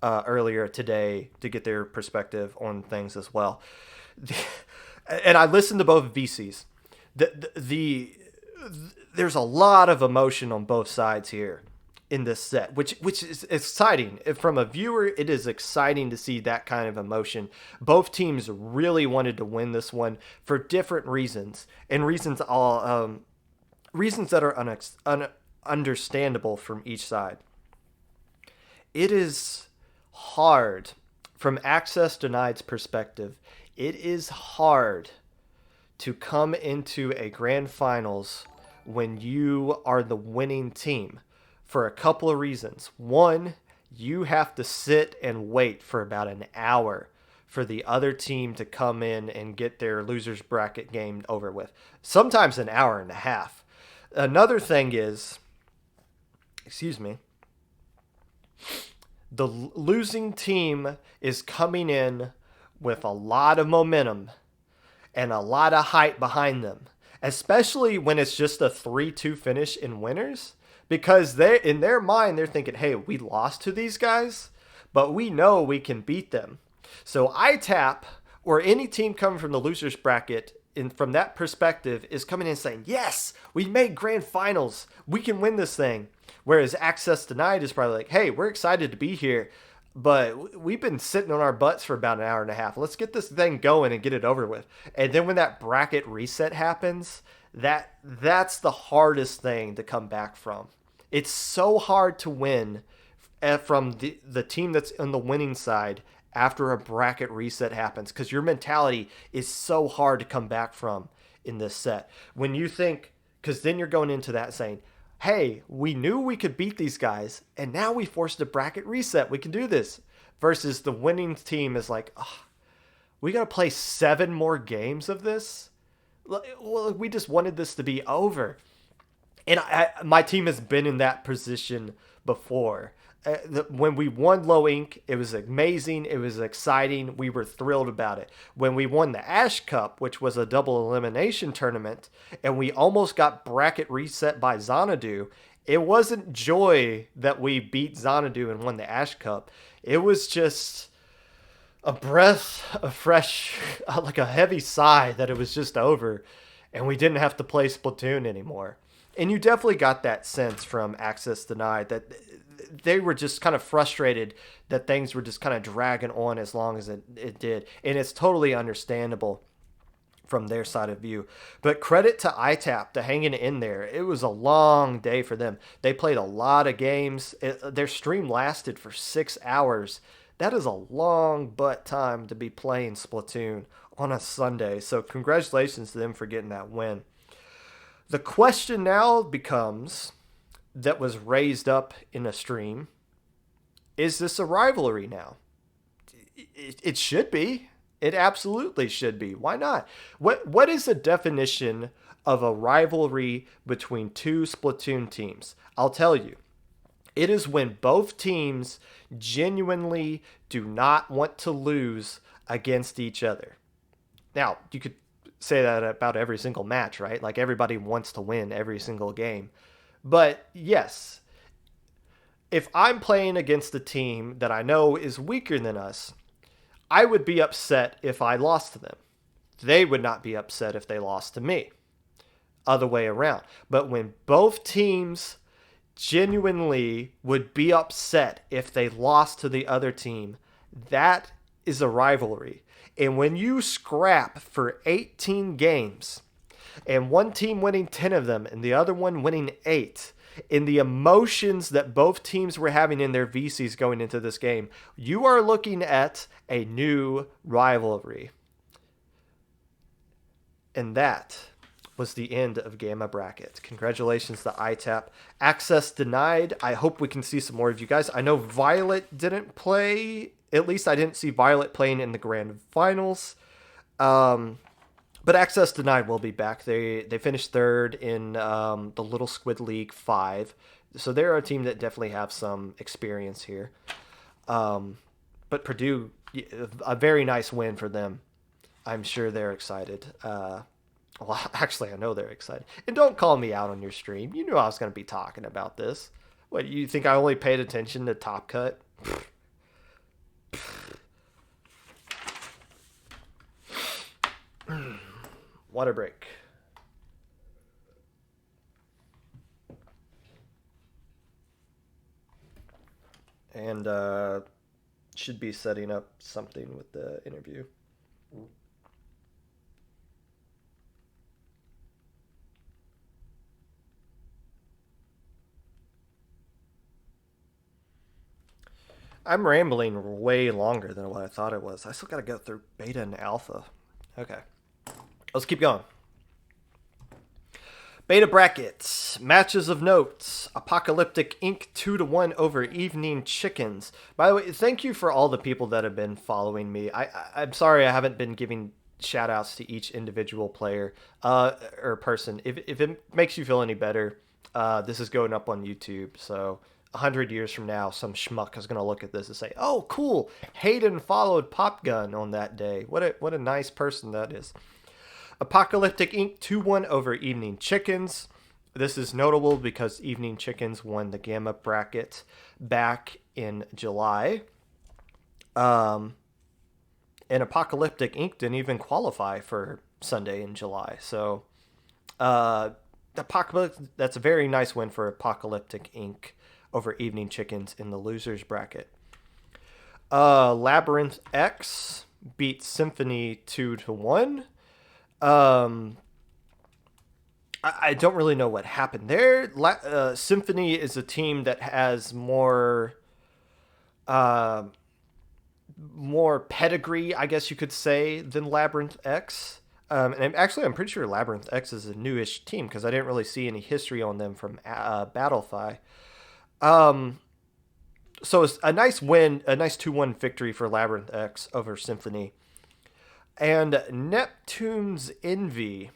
earlier today to get their perspective on things as well. And I listened to both VCs. There's a lot of emotion on both sides here in this set, which is exciting. From a viewer, it is exciting to see that kind of emotion. Both teams really wanted to win this one for different reasons, and reasons that are understandable from each side. It is hard, from Access Denied's perspective, it is hard to come into a grand finals when you are the winning team for a couple of reasons. One, you have to sit and wait for about an hour for the other team to come in and get their losers bracket game over with. Sometimes an hour and a half. Another thing is, The losing team is coming in with a lot of momentum and a lot of hype behind them, especially when it's just a 3-2 finish in winners, because they in their mind they're thinking, "Hey, we lost to these guys, but we know we can beat them." So ITAP or any team coming from the losers bracket from that perspective is coming in saying, "Yes, we made grand finals. We can win this thing." Whereas Access Denied is probably like, "Hey, we're excited to be here, but we've been sitting on our butts for about an hour and a half. Let's get this thing going and get it over with." And then when that bracket reset happens, that's the hardest thing to come back from. It's so hard to win from the team that's on the winning side after a bracket reset happens, because your mentality is so hard to come back from in this set. When you think, because then you're going into that saying, "Hey, we knew we could beat these guys, and now we forced a bracket reset. We can do this." Versus the winning team is like, "Oh, we got to play 7 more games of this? Well, we just wanted this to be over." And my team has been in that position before. When we won Low Inc., it was amazing. It was exciting. We were thrilled about it. When we won the Ash Cup, which was a double elimination tournament, and we almost got bracket reset by Xanadu, it wasn't joy that we beat Xanadu and won the Ash Cup. It was just a breath of fresh, like a heavy sigh that it was just over and we didn't have to play Splatoon anymore. And you definitely got that sense from Access Denied that they were just kind of frustrated that things were just kind of dragging on as long as it did. And it's totally understandable from their side of view. But credit to ITAP to hanging in there. It was a long day for them. They played a lot of games. Their stream lasted for 6 hours. That is a long butt time to be playing Splatoon on a Sunday. So congratulations to them for getting that win. The question now becomes, that was raised up in a stream, is this a rivalry now? It should be. It absolutely should be. Why not? What is the definition of a rivalry between two Splatoon teams? I'll tell you. It is when both teams genuinely do not want to lose against each other. Now, you could say that about every single match, right? Like everybody wants to win every single game. But yes, if I'm playing against a team that I know is weaker than us, I would be upset if I lost to them. They would not be upset if they lost to me. Other way around. But when both teams genuinely would be upset if they lost to the other team, that is a rivalry. And when you scrap for 18 games and one team winning 10 of them and the other one winning 8, in the emotions that both teams were having in their VCs going into this game, you are looking at a new rivalry. And that was the end of Gamma Bracket. Congratulations to ITAP. Access Denied. I hope we can see some more of you guys. I know Violet didn't play. At least I didn't see Violet playing in the grand finals. But Access Denied will be back. They finished third in the Little Squid League 5. So they're a team that definitely have some experience here. But Purdue, a very nice win for them. I'm sure they're excited. Well, actually, I know they're excited. And don't call me out on your stream. You knew I was going to be talking about this. What, you think I only paid attention to Top Cut? Water break. And should be setting up something with the interview. I'm rambling way longer than what I thought it was. I still got to go through beta and alpha. Okay. Let's keep going. Beta brackets, matches of notes, Apocalyptic Inc. 2-1 over Evening Chickens. By the way, thank you for all the people that have been following me. I'm sorry I haven't been giving shout outs to each individual player or person. If it makes you feel any better, this is going up on YouTube, so 100 years from now, some schmuck is going to look at this and say, "Oh, cool! Hayden followed Popgun on that day. What a nice person that is." Apocalyptic Inc. 2-1 over Evening Chickens. This is notable because Evening Chickens won the Gamma bracket back in July. And Apocalyptic Inc. didn't even qualify for Sunday in July. So, that's a very nice win for Apocalyptic Inc. over Evening Chickens in the losers bracket. Labyrinth X beat Symphony 2-1. I don't really know what happened there. Symphony is a team that has more pedigree, I guess you could say, than Labyrinth X. And actually, I'm pretty sure Labyrinth X is a newish team because I didn't really see any history on them from Battlefy. So it's a nice win, a nice 2-1 victory for Labyrinth X over Symphony. And Neptune's Envy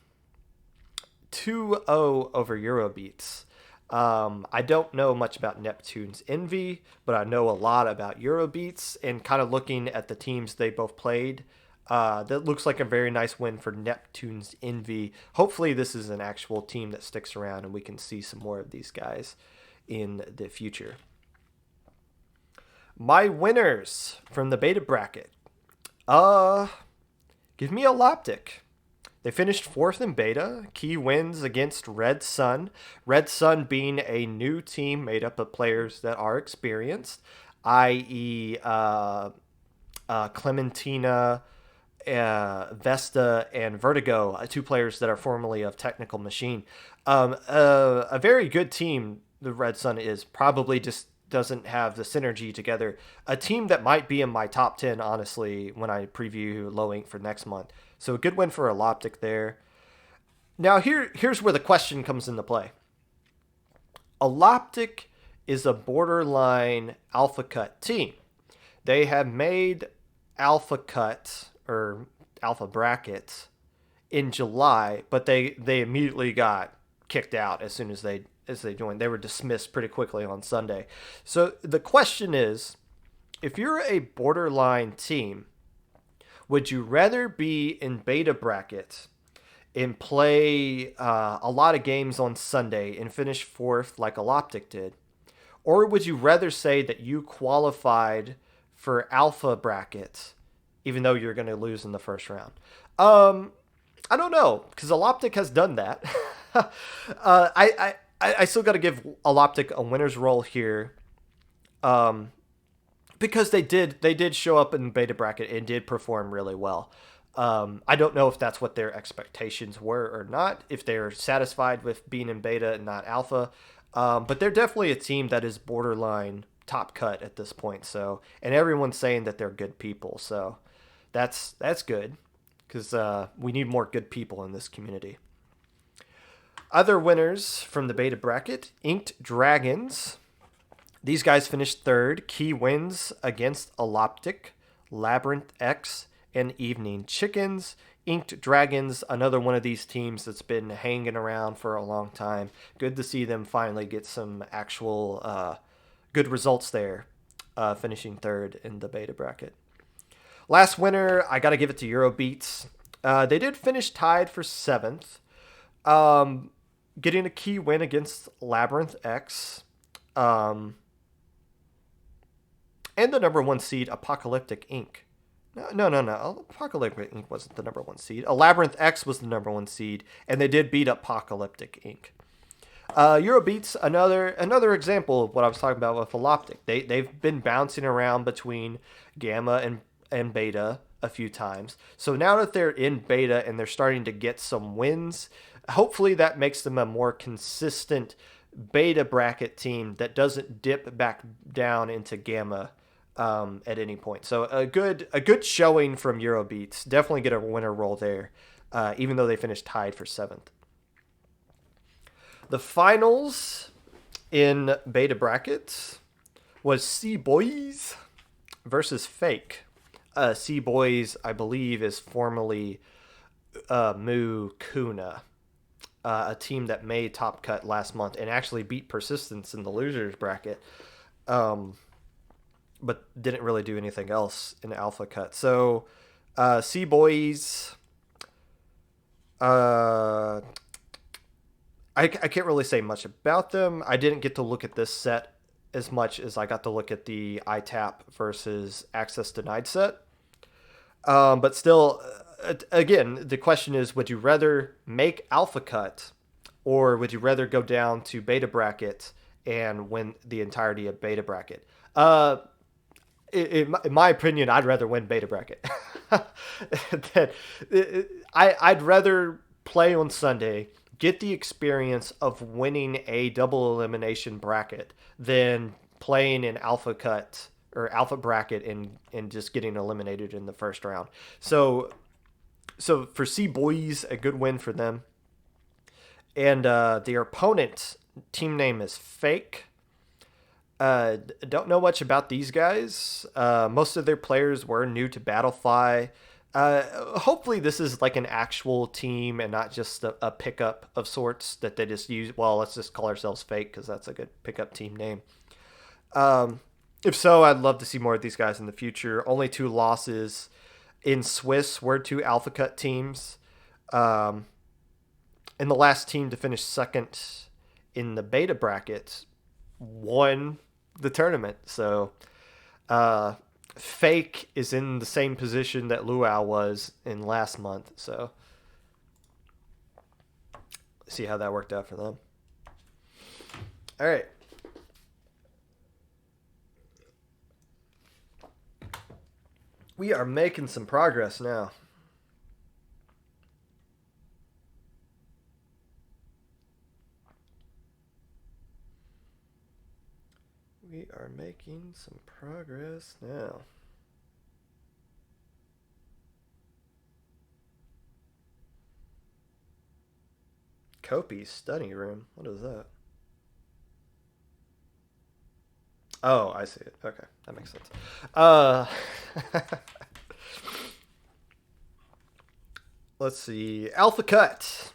2-0 over Eurobeats. I don't know much about Neptune's Envy, but I know a lot about Eurobeats, and kind of looking at the teams they both played, that looks like a very nice win for Neptune's Envy. Hopefully this is an actual team that sticks around and we can see some more of these guys in the future. My winners from the beta bracket. Give me Eloptic. They finished 4th in beta. Key wins against Red Sun. Red Sun being a new team made up of players that are experienced, i.e. Clementina, Vesta, and Vertigo, 2 players that are formerly of Technical Machine. A very good team, the Red Sun is. Probably just doesn't have the synergy together. A team that might be in my top 10, honestly, when I preview Low Ink for next month. So a good win for Eloptic there. Now here's where the question comes into play. Eloptic is a borderline Alpha Cut team. They have made Alpha Cut or Alpha Bracket in July, but they immediately got kicked out as soon as they joined. They were dismissed pretty quickly on Sunday. So the question is, if you're a borderline team, would you rather be in beta bracket and play a lot of games on Sunday and finish 4th like Eloptic did? Or would you rather say that you qualified for alpha bracket even though you're going to lose in the first round? I don't know, because Eloptic has done that. I still got to give Eloptic a winner's roll here. Because they did show up in the beta bracket and did perform really well. I don't know if that's what their expectations were or not, if they're satisfied with being in beta and not alpha. But they're definitely a team that is borderline top cut at this point. So, and everyone's saying that they're good people. So that's good, because we need more good people in this community. Other winners from the beta bracket: Inked Dragons. These guys finished 3rd. Key wins against Eloptic, Labyrinth X, and Evening Chickens. Inked Dragons, another one of these teams that's been hanging around for a long time. Good to see them finally get some actual good results there, finishing 3rd in the beta bracket. Last winner, I got to give it to Eurobeats. They did finish tied for 7th, getting a key win against Labyrinth X. And the number 1 seed, Apocalyptic Inc. No. Apocalyptic Inc. wasn't the number 1 seed. Labyrinth X was the number 1 seed, and they did beat Apocalyptic Inc. Eurobeats, another example of what I was talking about with Eloptic. They've been bouncing around between Gamma and Beta a few times. So now that they're in Beta and they're starting to get some wins, hopefully that makes them a more consistent Beta bracket team that doesn't dip back down into Gamma at any point. So a good showing from Eurobeats. Definitely get a winner roll there, even though they finished tied for 7th. The finals in beta brackets was Sea Boys versus Fake. Sea Boys, I believe, is formerly Mu Kuna. a team that made Top Cut last month and actually beat Persistence in the losers bracket, but didn't really do anything else in Alpha Cut. So, Sea Boys. Uh, I can't really say much about them. I didn't get to look at this set as much as I got to look at the ITAP versus Access Denied set. But still, again, the question is, would you rather make Alpha Cut or would you rather go down to Beta Bracket and win the entirety of Beta Bracket? In my opinion, I'd rather win Beta Bracket. I'd rather play on Sunday, get the experience of winning a double elimination bracket than playing in Alpha Cut or Alpha Bracket and just getting eliminated in the first round. So for Sea Boys, a good win for them. And their opponent team name is Fake. Don't know much about these guys. Most of their players were new to Battlefy. Hopefully this is like an actual team and not just a pickup of sorts that they just use. Well, let's just call ourselves Fake because that's a good pickup team name. If so, I'd love to see more of these guys in the future. Only 2 losses in Swiss were 2 Alpha Cut teams. And the last team to finish second in the Beta bracket won the tournament. So Fake is in the same position that Luau was in last month. So see how that worked out for them. All right. We are making some progress now. We are making some progress now. Kopi's study room. What is that? Oh, I see it. Okay, that makes sense. Let's see. Alpha Cut.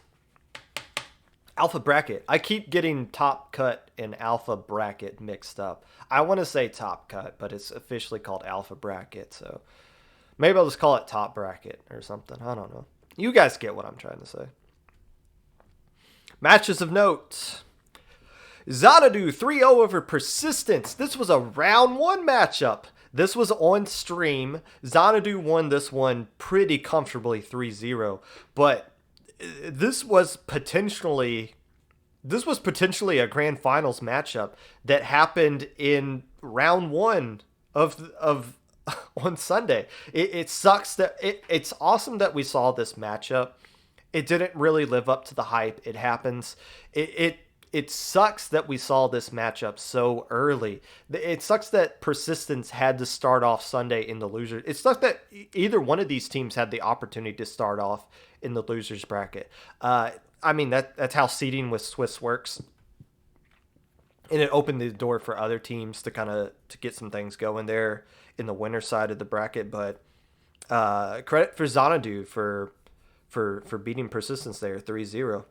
Alpha Bracket. I keep getting Top Cut and Alpha Bracket mixed up. I want to say Top Cut, but it's officially called Alpha Bracket, so maybe I'll just call it Top Bracket or something. I don't know. You guys get what I'm trying to say. Matches of note. Xanadu 3-0 over Persistence. This was a round 1 matchup. This was on stream. Xanadu won this one pretty comfortably 3-0, but this was potentially a grand finals matchup that happened in round 1 of on Sunday. It sucks that it's awesome that we saw this matchup. It didn't really live up to the hype. It happens. It sucks that we saw this matchup so early. It sucks that Persistence had to start off Sunday in the losers. It sucks that either one of these teams had the opportunity to start off in the losers bracket. I mean, that's how seeding with Swiss works. And it opened the door for other teams to to get some things going there in the winner side of the bracket. But credit for Xanadu for beating Persistence there 3-0.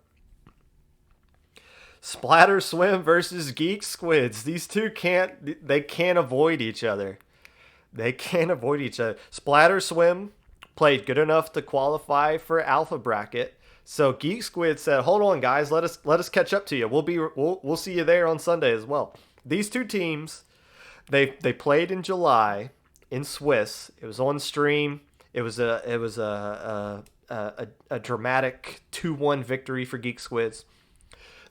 Splatter Swim versus Geek Squids. These two can't avoid each other. They can't avoid each other. Splatter Swim played good enough to qualify for Alpha Bracket. So Geek Squid said, "Hold on, guys. Let us catch up to you. We'll see you there on Sunday as well." These two teams, they played in July in Swiss. It was on stream. It was a dramatic 2-1 victory for Geek Squids.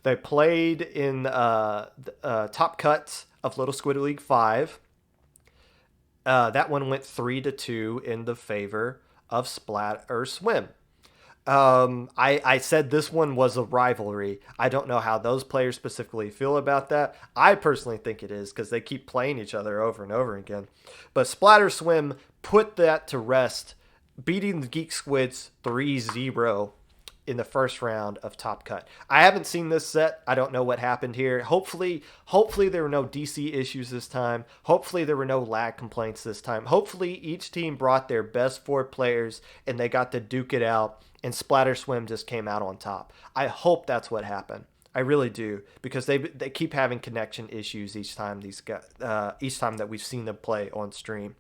They played in Top Cuts of Little Squid League 5. That one went 3-2 in the favor of Splatter Swim. I said this one was a rivalry. I don't know how those players specifically feel about that. I personally think it is because they keep playing each other over and over again. But Splatter Swim put that to rest, beating the Geek Squids 3-0 in the first round of Top Cut. I haven't seen this set. I don't know what happened here. Hopefully there were no DC issues this time. Hopefully there were no lag complaints this time. Hopefully each team brought their best 4 players and they got to duke it out and Splatter Swim just came out on top. I hope that's what happened. I really do, because they keep having connection issues each time each time that we've seen them play on stream.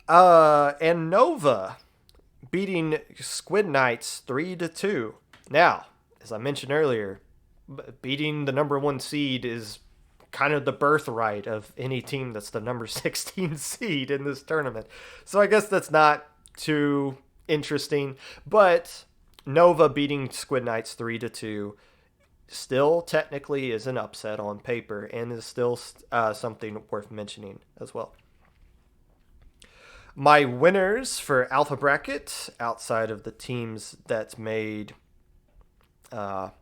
And Nova beating Squid Knights 3-2. Now, as I mentioned earlier, beating the number 1 seed is kind of the birthright of any team that's the number 16 seed in this tournament. So I guess that's not too interesting, but Nova beating Squid Knights 3-2 still technically is an upset on paper and is still something worth mentioning as well. My winners for Alpha Bracket, outside of the teams that made Grand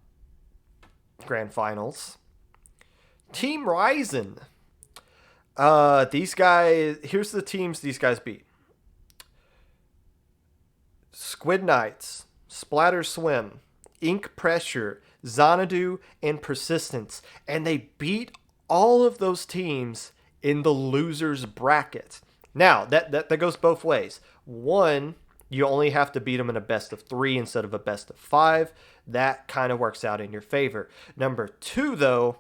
Finals, Team Ryzen. These guys, here's the teams these guys beat. Squid Knights, Splatter Swim, Ink Pressure, Xanadu, and Persistence. And they beat all of those teams in the losers bracket. Now, that goes both ways. One, you only have to beat them in a best of 3 instead of a best of 5. That kind of works out in your favor. Number 2, though,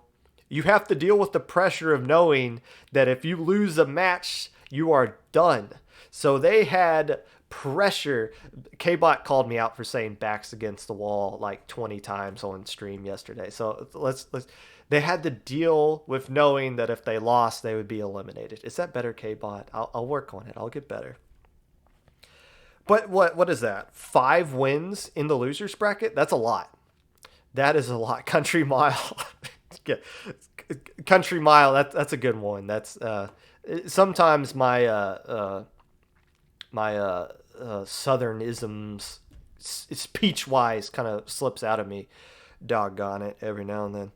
you have to deal with the pressure of knowing that if you lose a match, you are done. So they had pressure. K-Bot called me out for saying backs against the wall like 20 times on stream yesterday. So let's they had to deal with knowing that if they lost, they would be eliminated. Is that better, K-Bot? I'll work on it. I'll get better. But what is that? 5 wins in the losers bracket? That's a lot. That is a lot. Country Mile. Country Mile, that's a good one. That's sometimes my southernisms, speech-wise, kind of slips out of me. Doggone it, every now and then.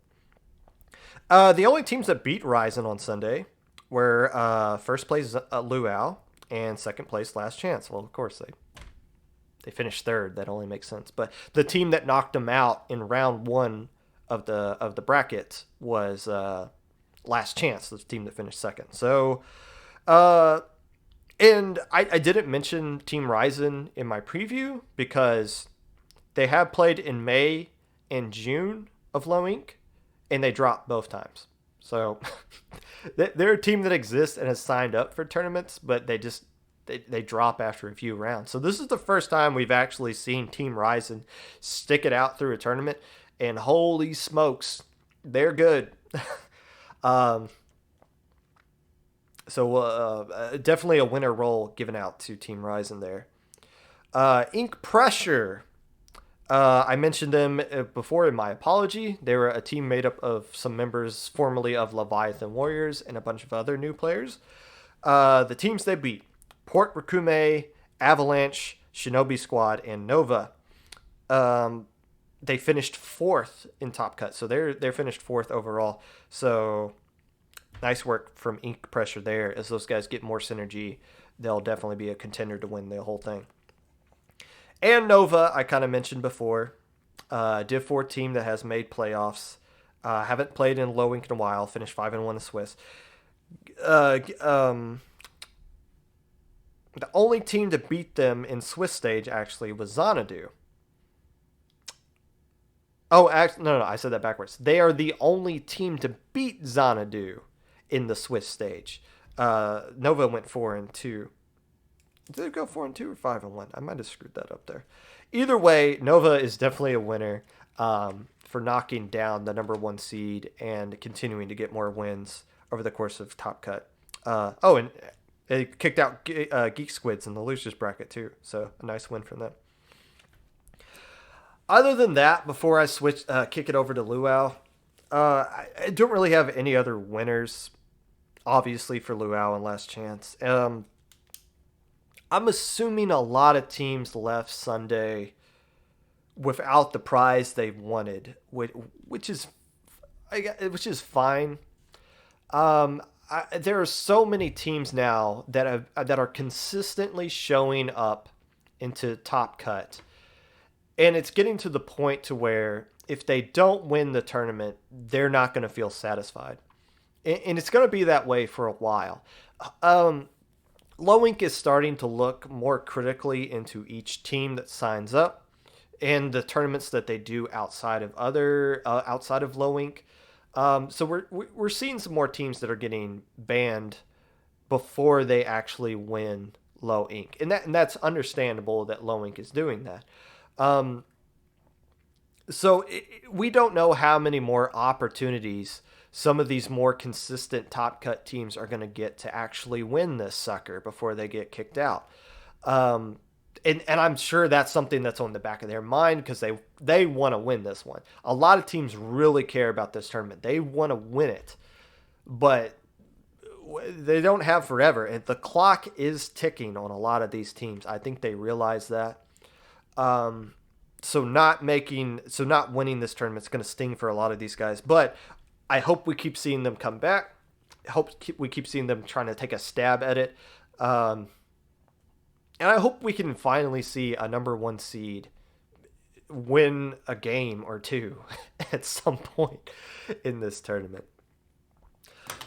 The only teams that beat Ryzen on Sunday were first place Luau and second place Last Chance. Well, of course they finished third. That only makes sense. But the team that knocked them out in round 1 of the bracket was Last Chance, the team that finished second. So, and I didn't mention Team Ryzen in my preview because they have played in May and June of Low Ink, and they dropped both times. So they're a team that exists and has signed up for tournaments, but they drop after a few rounds. So this is the first time we've actually seen Team Ryzen stick it out through a tournament, and holy smokes, they're good. So definitely a winner role given out to Team Ryzen there. Ink Pressure. I mentioned them before in my apology. They were a team made up of some members formerly of Leviathan Warriors and a bunch of other new players. The teams they beat: Port Rakume, Avalanche, Shinobi Squad, and Nova. They finished 4th in Top Cut, so they're finished 4th overall. So nice work from Ink Pressure there. As those guys get more synergy, they'll definitely be a contender to win the whole thing. And Nova, I kind of mentioned before, Div 4 team that has made playoffs. Haven't played in Low Ink in a while. Finished 5-1 in Swiss. The only team to beat them in Swiss stage actually was Xanadu. Oh, no, I said that backwards. They are the only team to beat Xanadu in the Swiss stage. Nova went 4-2. Did it go 4-2 or 5-1? I might have screwed that up there. Either way, Nova is definitely a winner for knocking down the number 1 seed and continuing to get more wins over the course of Top Cut. And they kicked out Geek Squids in the losers bracket too, so a nice win from them. Other than that, before I kick it over to Luau, I don't really have any other winners, obviously, for Luau and Last Chance. I'm assuming a lot of teams left Sunday without the prize they wanted, which is fine. There are so many teams now that are consistently showing up into Top Cut, And it's getting to the point to where if they don't win the tournament, they're not going to feel satisfied. And it's going to be that way for a while. Low Inc is starting to look more critically into each team that signs up and the tournaments that they do outside of Low Inc. So we're seeing some more teams that are getting banned before they actually win Low Inc. And that's understandable that Low Inc is doing that. Um, we don't know how many more opportunities some of these more consistent top cut teams are going to get to actually win this sucker before they get kicked out. Um, and I'm sure that's something that's on the back of their mind because they want to win this one. A lot of teams really care about this tournament. They want to win it, but they don't have forever. And the clock is ticking on a lot of these teams. I think they realize that. Um, not winning this tournament is going to sting for a lot of these guys. But I hope we keep seeing them come back. We keep seeing them trying to take a stab at it. And I hope we can finally see a number one seed win a game or two at some point in this tournament.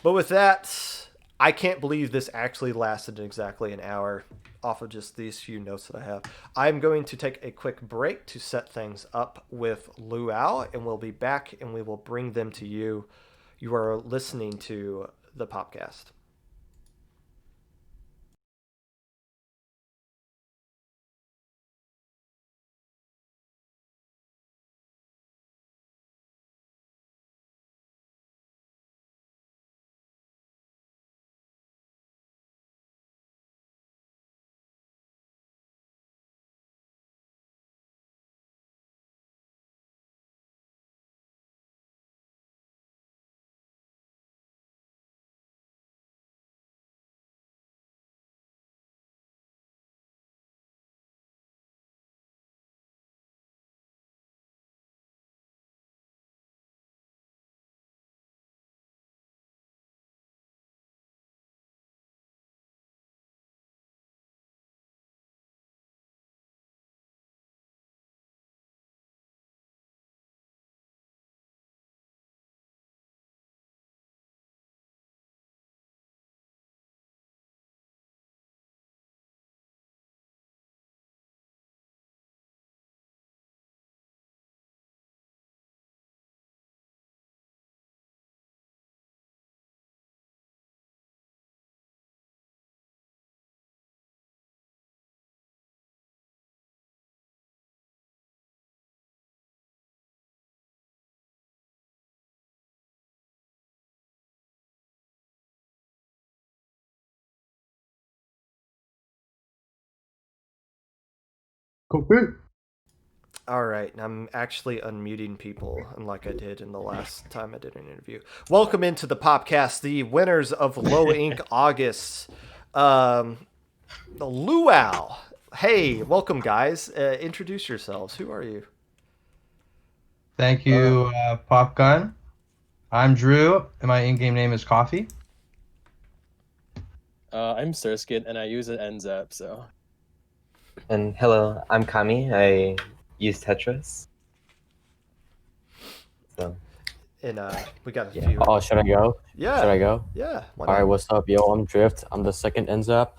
But with that, I can't believe this actually lasted exactly an hour off of just these few notes that I have. I'm going to take a quick break to set things up with Luau, and we'll be back and we will bring them to you. You are listening to the Popcast.
Cool.
All right, I'm actually unmuting people, unlike I did in the last time I did an interview. Welcome into the Popcast, the winners of Low Inc. August. The Luau. Hey, welcome, guys. Introduce yourselves. Who are you?
Thank you, Popgun. I'm Drew, and my in-game name is Coffee.
I'm Surskit, and I use an NZAP, so.
And hello, I'm Kami. I use Tetris. So.
And we got a
Yeah.
few.
Oh, should I go?
Yeah.
Should I go?
Yeah.
All right, what's up, yo? I'm Drift. I'm the second NZAP.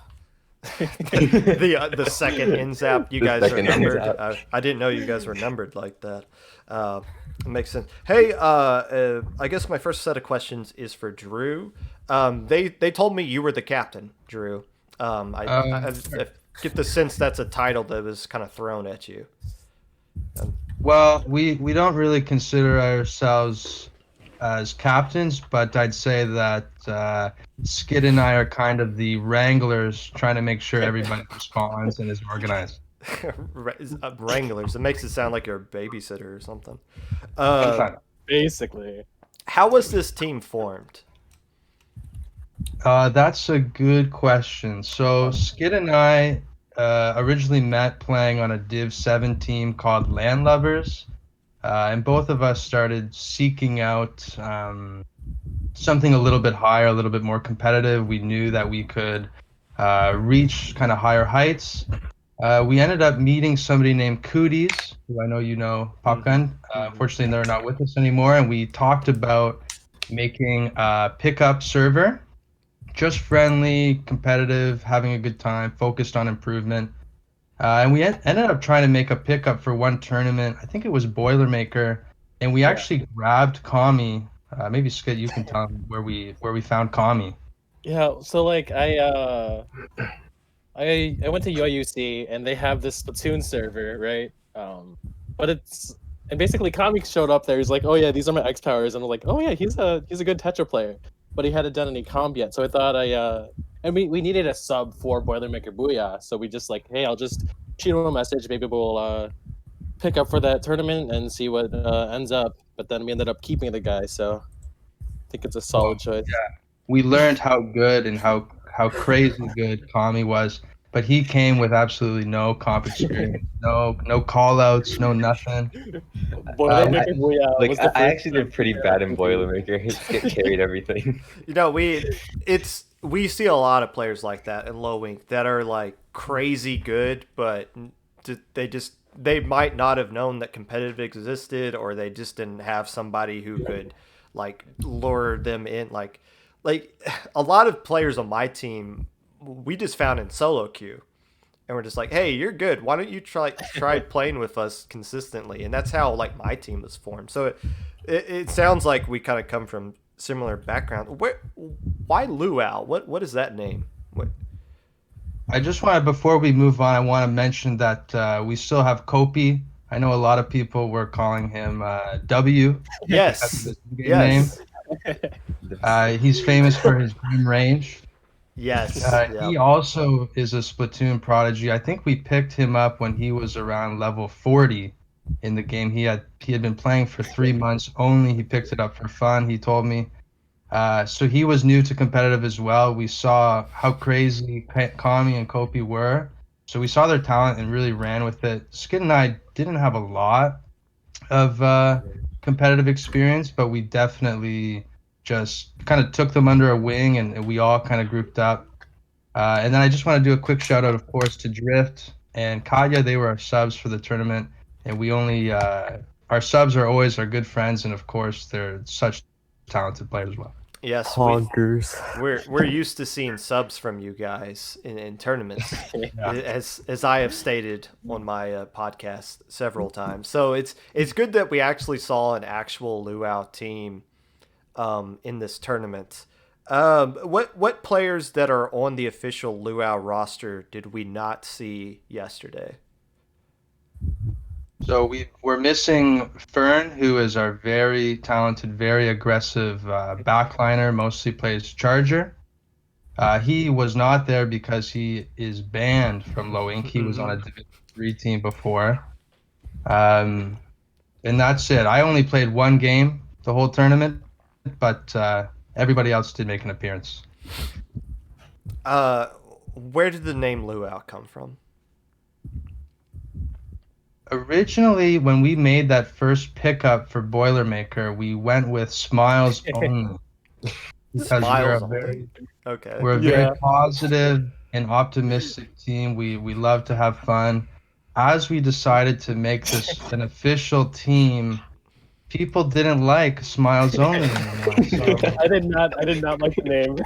the second NZAP. You
The
guys are
second
numbered.
NZAP.
I didn't know you guys were numbered like that. It makes sense. Hey, I guess my first set of questions is for Drew. They told me you were the captain, Drew. I get the sense that's a title that was kind of thrown at you.
Well, we don't really consider ourselves as captains, but I'd say that Skid and I are kind of the wranglers, trying to make sure everybody responds and is organized.
Wranglers. It makes it sound like you're a babysitter or something.
Basically.
How was this team formed?
That's a good question. So Skid and I originally met playing on a Div 7 team called Land Lovers, and both of us started seeking out something a little bit higher, a little bit more competitive. We knew that we could reach kind of higher heights. We ended up meeting somebody named Cooties, who I know you know, Popgun. Unfortunately, they're not with us anymore, and we talked about making a pickup server, just friendly, competitive, having a good time, focused on improvement. And we ended up trying to make a pickup for one tournament. I think it was Boilermaker, and we actually grabbed Kami. Maybe Skid, you can tell them where we found Kami.
Yeah, so like I went to UIUC and they have this Splatoon server, right? But it's and basically Comics showed up there. He's like, "Oh yeah, these are my X powers," and I'm like, "Oh yeah, he's a good Tetra player," but he hadn't done any comp yet. So I thought and we needed a sub for Boilermaker Booyah, so we just like, "Hey, I'll just shoot him a message. Maybe we'll pick up for that tournament and see what ends up." But then we ended up keeping the guy, so I think it's a solid choice.
We learned how good and how crazy good Kami was, but he came with absolutely no comp experience, no call outs, no nothing.
Boilermaker Booyah
Like
was the
I
first
actually did pretty bad in Boilermaker. Skit carried everything.
You know, we see a lot of players like that in low wing that are like crazy good, but they might not have known that competitive existed, or they just didn't have somebody who could like lure them in. Like a lot of players on my team, we just found in solo queue, and we're just like, hey, you're good. Why don't you try playing with us consistently? And that's how like my team was formed. So it sounds like we kind of come from similar background. Why Luau? What is that name? What?
I just want to, before we move on, I want to mention that we still have Kopi. I know a lot of people were calling him W.
Yes,
Game
yes,
name. He's famous for his grim range.
yes.
He also is a Splatoon prodigy. I think we picked him up when he was around level 40 in the game. He had been playing for 3 months only. He picked it up for fun, he told me. So he was new to competitive as well. We saw how crazy Kami and Kopi were. So we saw their talent and really ran with it. Skid and I didn't have a lot of competitive experience, but we definitely just kind of took them under a wing, and we all kind of grouped up. And then I just want to do a quick shout out, of course, to Drift and Katya. They were our subs for the tournament, and we only our subs are always our good friends, and of course they're such talented players as well.
Yes,
Honkers.
we're used to seeing subs from you guys in tournaments, as I have stated on my podcast several times. So it's good that we actually saw an actual Luau team in this tournament. What players that are on the official Luau roster did we not see yesterday?
So we're missing Fern, who is our very talented, very aggressive backliner, mostly plays Charger. He was not there because he is banned from Low Inc. He was on a Division 3 team before. And that's it. I only played one game the whole tournament, but everybody else did make an appearance.
Where did the name Luau come from?
Originally, when we made that first pickup for Boilermaker, we went with Smiles only. Because
Smiles
we're
only. Okay.
a very positive and optimistic team. We love to have fun. As we decided to make this an official team, people didn't like Smiles only anymore. So
I did not like the name.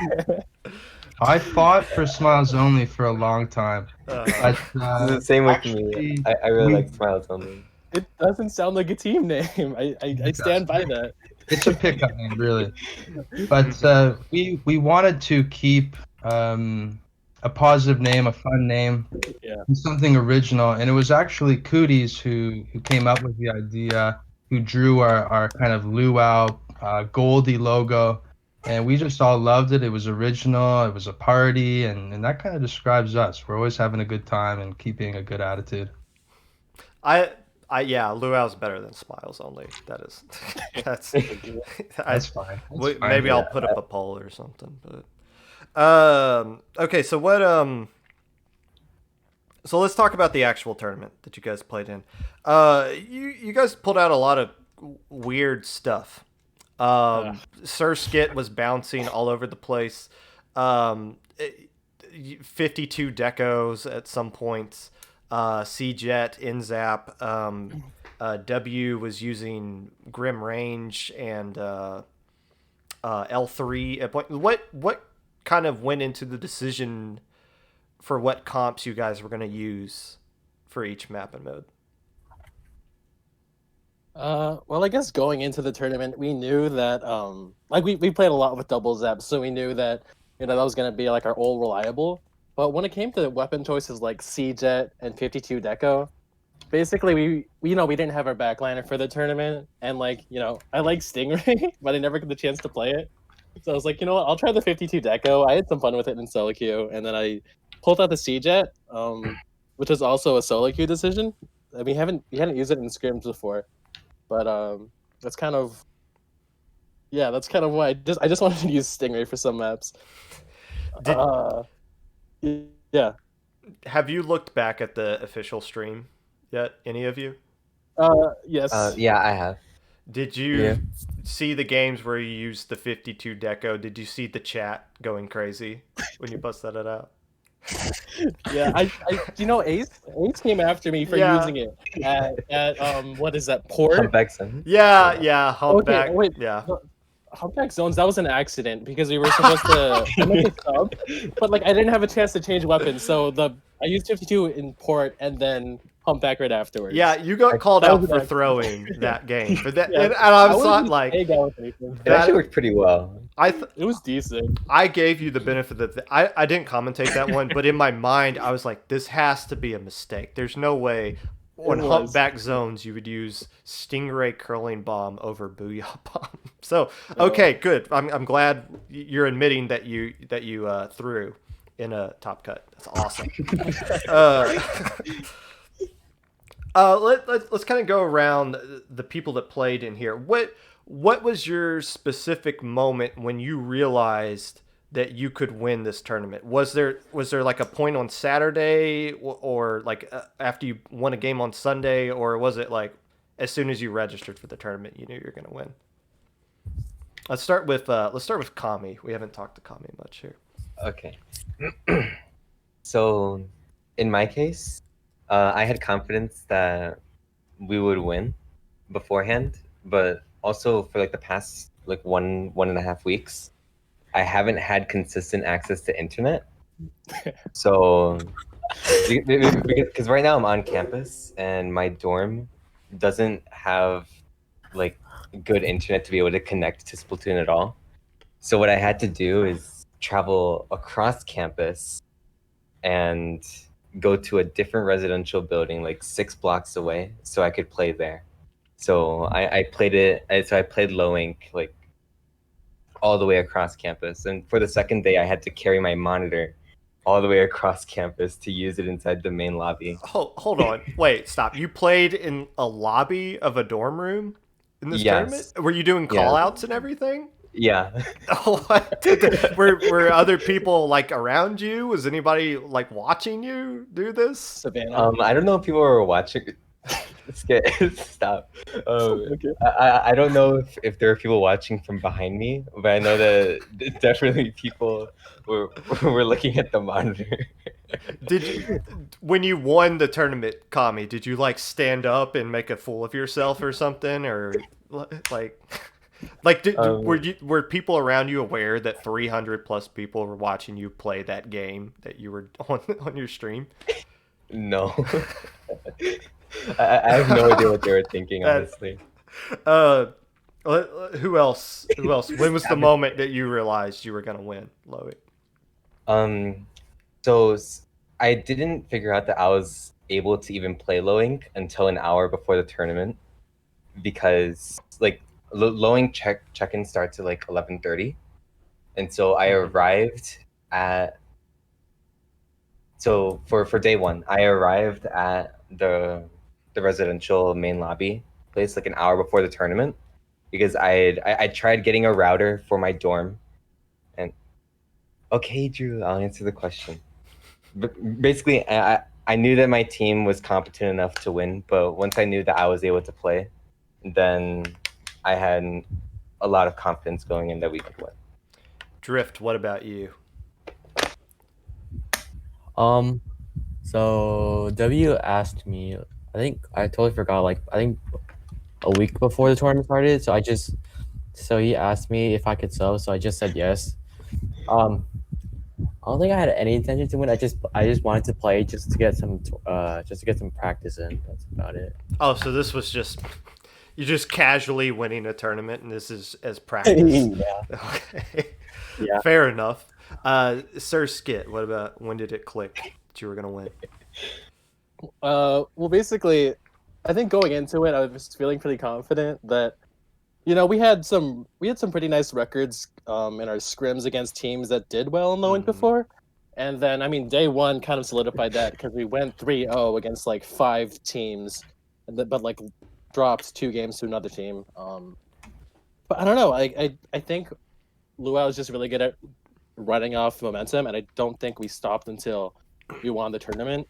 I fought for Smiles only for a long time. But,
It's the same with me.
actually,
I really
we-
like Smiles only.
It doesn't sound like a team name. I stand by that.
It's a pickup name, really. But we wanted to keep a positive name, a fun name, and something original. And it was actually Cooties who came up with the idea, who drew our kind of luau Goldie logo. And we just all loved it. It was original. It was a party, and that kind of describes us. We're always having a good time and keeping a good attitude.
Yeah, Luau's better than Smiles only. That is, that's
That's fine. That's fine.
maybe I'll put up a poll or something. But okay, so what so let's talk about the actual tournament that you guys played in. You guys pulled out a lot of weird stuff. Sir Skit was bouncing all over the place. 52 decos at some points. C-Jet, NZAP. W was using Grim Range and L3 at point. What kind of went into the decision for what comps you guys were going to use for each map and mode?
Well, I guess going into the tournament, we knew that like we played a lot with double zaps, so we knew that that was gonna be like our all reliable. But when it came to weapon choices like C-Jet and 52 Deco, basically we didn't have our backliner for the tournament, and I like Stingray, but I never got the chance to play it. So I was like, you know what, I'll try the 52 Deco. I had some fun with it in solo queue, and then I pulled out the C-Jet, which was also a solo queue decision. We hadn't used it in scrims before. But that's kind of why I just wanted to use Stingray for some maps. Yeah.
Have you looked back at the official stream yet? Any of you?
Yes.
Yeah, I have.
Did you see the games where you used the 52 Deco? Did you see the chat going crazy when you busted it out?
Yeah, Ace came after me for using it at what is that, port?
Humpback Zone.
Yeah, humpback.
Okay, wait.
Yeah.
Humpback Zones, that was an accident because we were supposed to I meant to sub, but I didn't have a chance to change weapons, so I used 52 in port and then humpback right afterwards.
Yeah, you got called
that
out
was
for
an
throwing that game. But that,
Yeah,
and I'm
I
not
wasn't
like
big out with anything.
It actually worked pretty well.
It was decent.
I gave you the benefit of I didn't commentate that one, but in my mind I was like, this has to be a mistake. There's no way on humpback zones you would use Stingray curling bomb over Booyah bomb. So okay, good. I'm glad you're admitting that you threw in a top cut. That's awesome. Let's kind of go around the people that played in here. What was your specific moment when you realized that you could win this tournament? Was there like a point on Saturday or like after you won a game on Sunday, or was it like as soon as you registered for the tournament you knew you were going to win? Let's start with Kami. We haven't talked to Kami much here.
Okay. So, in my case, I had confidence that we would win beforehand, but also for the past 1.5 weeks, I haven't had consistent access to internet. So, because right now I'm on campus and my dorm doesn't have good internet to be able to connect to Splatoon at all. So what I had to do is travel across campus and go to a different residential building 6 blocks away so I could play there. So I played low ink all the way across campus, and for the second day I had to carry my monitor all the way across campus to use it inside the main lobby.
Hold on. Wait, stop. You played in a lobby of a dorm room in this tournament? Were you doing call outs and everything?
Yeah.
Were other people around you? Was anybody watching you do this?
Savannah.
I don't know if people were watching. Stop.
Okay.
I don't know if there were people watching from behind me, but I know that definitely people were looking at the monitor.
Did you, when you won the tournament, Kami, did you stand up and make a fool of yourself or something, or were people around you aware that 300 plus people were watching you play that game that you were on your stream?
No. I have no idea what they were thinking, honestly.
Who else? When was the moment that you realized you were gonna win, Loic?
So I didn't figure out that I was able to even play low ink until an hour before the tournament, because low ink check-in starts at 11:30, and so I arrived at. So for day one, I arrived at the residential main lobby place an hour before the tournament, because I tried getting a router for my dorm, and okay, Drew, I'll answer the question. But basically, I knew that my team was competent enough to win, but once I knew that I was able to play, then I had a lot of confidence going in that we could win.
Drift, what about you?
So W asked me. I think I totally forgot. Like I think a week before the tournament started. So he asked me if I could sub. So I just said yes. I don't think I had any intention to win. I just wanted to play just to get some practice in. That's about it.
Oh, so this was just you're just casually winning a tournament, and this is as practice.
Yeah.
Okay,
Yeah.
fair enough. Sir Skit, what about when did it click that you were gonna win?
Well, basically, I think going into it, I was feeling pretty confident that, we had some pretty nice records in our scrims against teams that did well in the week before, and then I mean day one kind of solidified that because we went 3-0 against like 5 teams, but like dropped 2 games to another team. But I don't know. I think Luau is just really good at running off momentum, and I don't think we stopped until we won the tournament.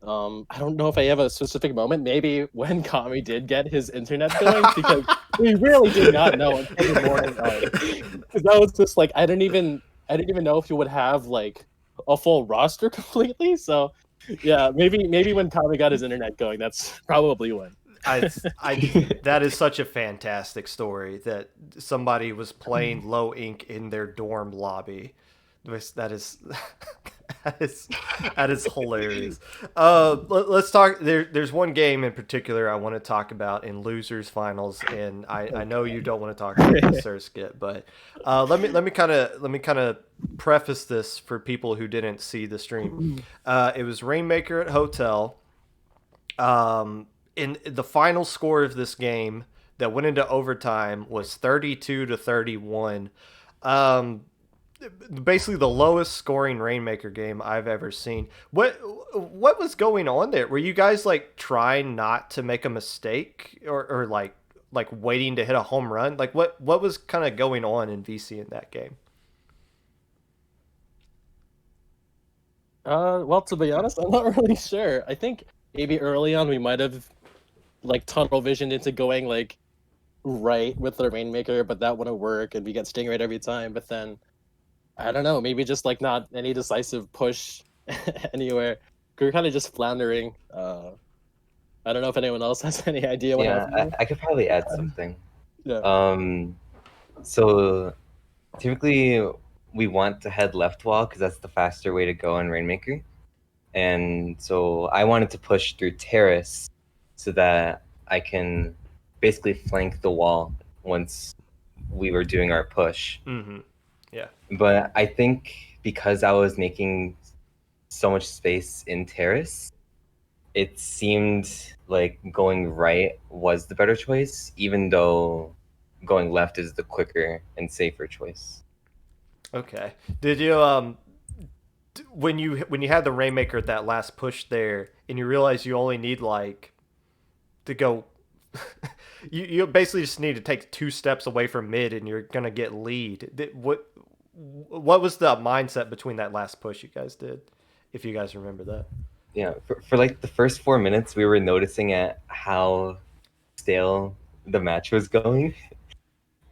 I don't know if I have a specific moment. Maybe when Kami did get his internet going, because we really did not know until the morning. Because that was just like I didn't even know if you would have like a full roster completely. So yeah, maybe when Kami got his internet going, that's probably when.
That is such a fantastic story that somebody was playing low ink in their dorm lobby. That is that is hilarious. Let's talk. There's one game in particular I want to talk about in losers finals, and I know you don't want to talk about this, Sir Skit, but let me kind of preface this for people who didn't see the stream. It was Rainmaker at Hotel. In the final score of this game that went into overtime was 32-31. Basically the lowest scoring Rainmaker game I've ever seen. What was going on there? Were you guys like trying not to make a mistake or like waiting to hit a home run? Like what was kind of going on in VC in that game?
Well, to be honest, I'm not really sure. I think maybe early on we might have like tunnel visioned into going like right with the Rainmaker, but that wouldn't work, and we get Stingray every time. But then I don't know, maybe just like not any decisive push anywhere. We're kind of just floundering. I don't know if anyone else has any idea what happened.
I could probably add something.
Yeah.
So typically we want to head left wall because that's the faster way to go in Rainmaker. And so I wanted to push through terrace so that I can basically flank the wall once we were doing our push.
Mm-hmm. Yeah.
But I think because I was making so much space in terrace, it seemed like going right was the better choice, even though going left is the quicker and safer choice.
Okay. Did you when you had the Rainmaker at that last push there, and you realize you only need like to go, you basically just need to take 2 steps away from mid, and you're gonna get lead. What was the mindset between that last push you guys did, if you guys remember that?
Yeah, for like the first 4 minutes, we were noticing at how stale the match was going.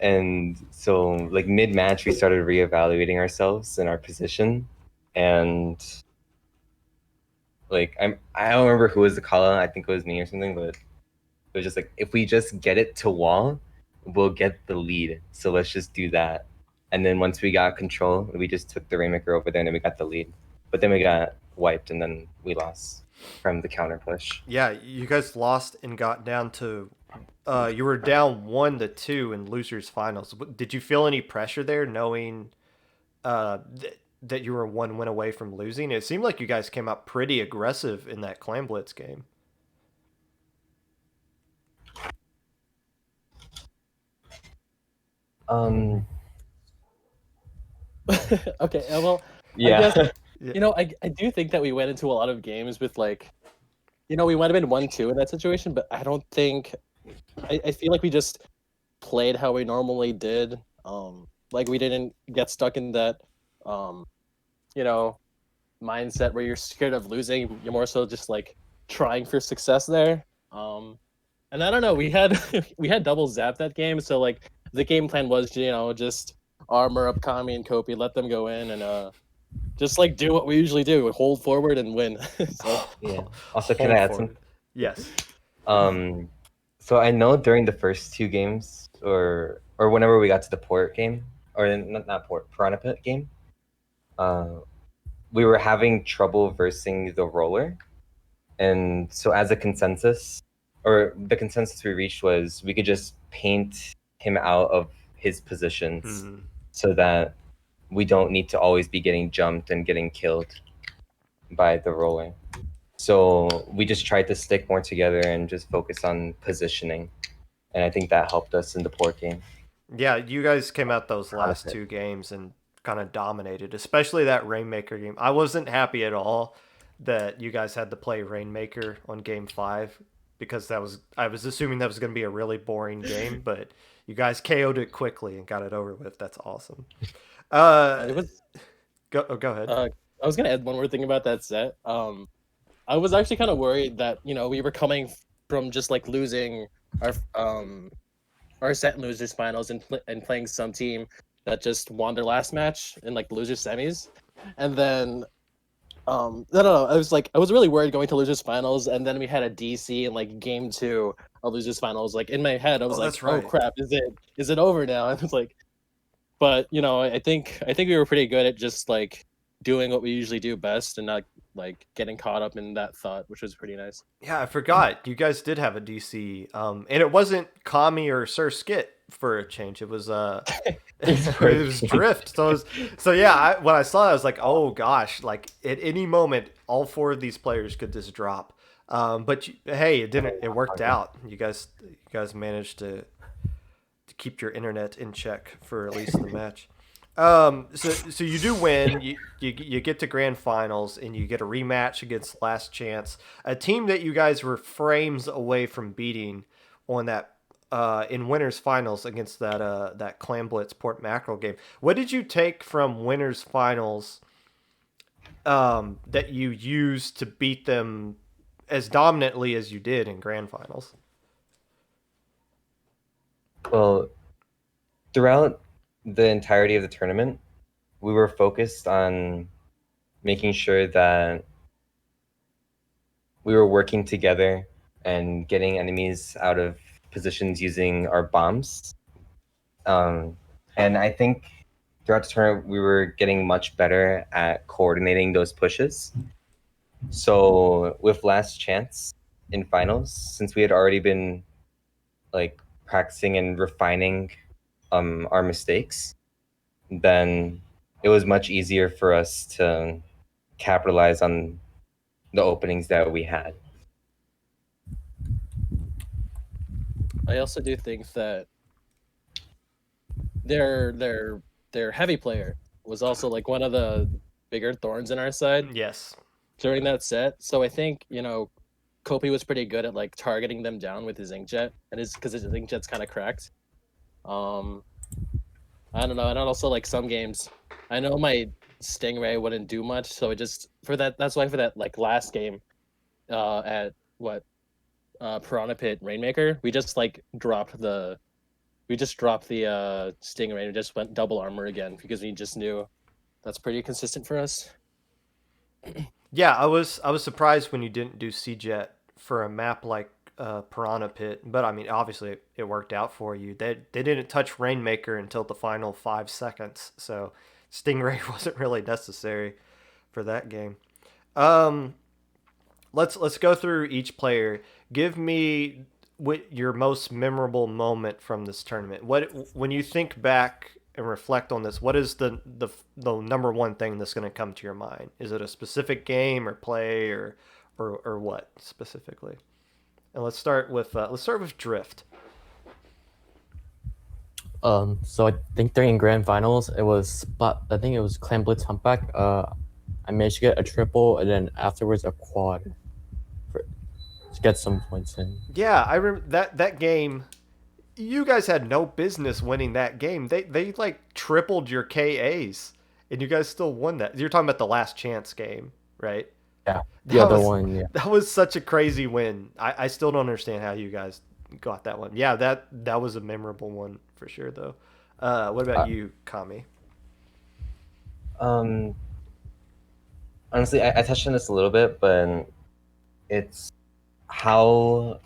And so like mid-match, we started reevaluating ourselves and our position. And like I don't remember who was the call out. I think it was me or something, but it was just like, if we just get it to wall, we'll get the lead. So let's just do that. And then once we got control, we just took the Rainmaker over there and we got the lead. But then we got wiped and then we lost from the counter push.
Yeah, you guys lost and got down to you were down 1-2 in losers finals. Did you feel any pressure there, knowing that you were 1 win away from losing? It seemed like you guys came out pretty aggressive in that Clan Blitz game.
Okay, well,
Yeah.
I guess, I do think that we went into a lot of games with like, we might have been 1-2 in that situation, but I don't think, I feel like we just played how we normally did. Like we didn't get stuck in that, mindset where you're scared of losing. You're more so just like trying for success there. And I don't know, we had we had double zap that game, so like the game plan was, just armor up Kami and Kopi, let them go in, and just like do what we usually do, hold forward and win. So
Yeah. Also, can I
Hold
add
forward.
some?
Yes.
So I know during the first two games, or whenever we got to the port game, or not port, Piranha Pit game, we were having trouble versing the roller, and so as a consensus, or the consensus we reached was we could just paint him out of his positions, so that we don't need to always be getting jumped and getting killed by the roller. So we just tried to stick more together and just focus on positioning. And I think that helped us in the port game.
Yeah, you guys came out those last
Honestly.
two games and kind of dominated, especially that Rainmaker game. I wasn't happy at all that you guys had to play Rainmaker on game 5 because I was assuming that was going to be a really boring game, but you guys KO'd it quickly and got it over with. That's awesome.
it was.
Go ahead.
I was gonna add one more thing about that set. I was actually kind of worried that we were coming from just like losing our set in losers finals and playing some team that just won their last match in like losers semis, and then no, I was really worried going to losers finals, and then we had a DC in like game 2 of losers finals. Like in my head, I was like,
that's right.
oh crap, is it over now? And it's like, but I think we were pretty good at just like doing what we usually do best and not like getting caught up in that thought, which was pretty nice.
Yeah, I forgot. You guys did have a DC. And it wasn't Kami or Sir Skit for a change. It was it was Drift. So yeah, when I saw it, I was like, oh gosh, like at any moment, all 4 of these players could just drop. But hey, it didn't. It worked out. You guys managed to keep your internet in check for at least the match. So you do win. You get to grand finals and you get a rematch against Last Chance, a team that you guys were frames away from beating on that in winners finals against that Clam Blitz Port Mackerel game. What did you take from winners finals that you used to beat them as dominantly as you did in grand finals?
Well, throughout the entirety of the tournament, we were focused on making sure that we were working together and getting enemies out of positions using our bombs. And I think throughout the tournament, we were getting much better at coordinating those pushes. So with Last Chance in finals, since we had already been like practicing and refining our mistakes, then it was much easier for us to capitalize on the openings that we had.
I also do think that their heavy player was also like one of the bigger thorns in our side
Yes.
during that set. So I think Kopi was pretty good at like targeting them down with his inkjet, and because his inkjet's kind of cracked. I don't know, and also like some games, I know my Stingray wouldn't do much, so it just that's why for that like last game, at Piranha Pit Rainmaker, we just like dropped the Stingray and just went double armor again because we just knew that's pretty consistent for us.
Yeah, I was surprised when you didn't do C-Jet for a map like Piranha Pit, but I mean, obviously it worked out for you. They didn't touch Rainmaker until the final 5 seconds, so Stingray wasn't really necessary for that game. Let's go through each player. Give me what your most memorable moment from this tournament. When you think back and reflect on this, what is the number one thing that's going to come to your mind? Is it a specific game or play or what specifically? And let's start with Drift.
So I think during grand finals, I think it was Clan Blitz Humpback. I managed to get a triple and then afterwards a quad to get some points in.
Yeah, I remember that game. You guys had no business winning that game. They like tripled your KAs, and you guys still won that. You're talking about the Last Chance game, right?
Yeah,
That
one. Yeah,
that was such a crazy win. I still don't understand how you guys got that one. Yeah, that was a memorable one for sure, though. What about you, Kami?
honestly, I touched on this a little bit, but it's how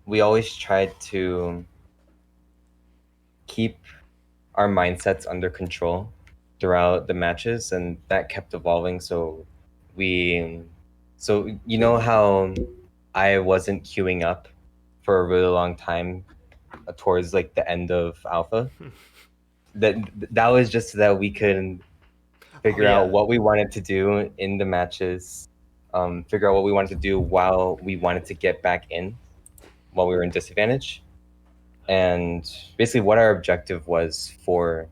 we always tried to keep our mindsets under control throughout the matches, and that kept evolving. We, so you know how I wasn't queuing up for a really long time towards like the end of Alpha. That was just so that we could figure
yeah.
out what we wanted to do in the matches, figure out what we wanted to do while we wanted to get back in, while we were in disadvantage, and basically what our objective was for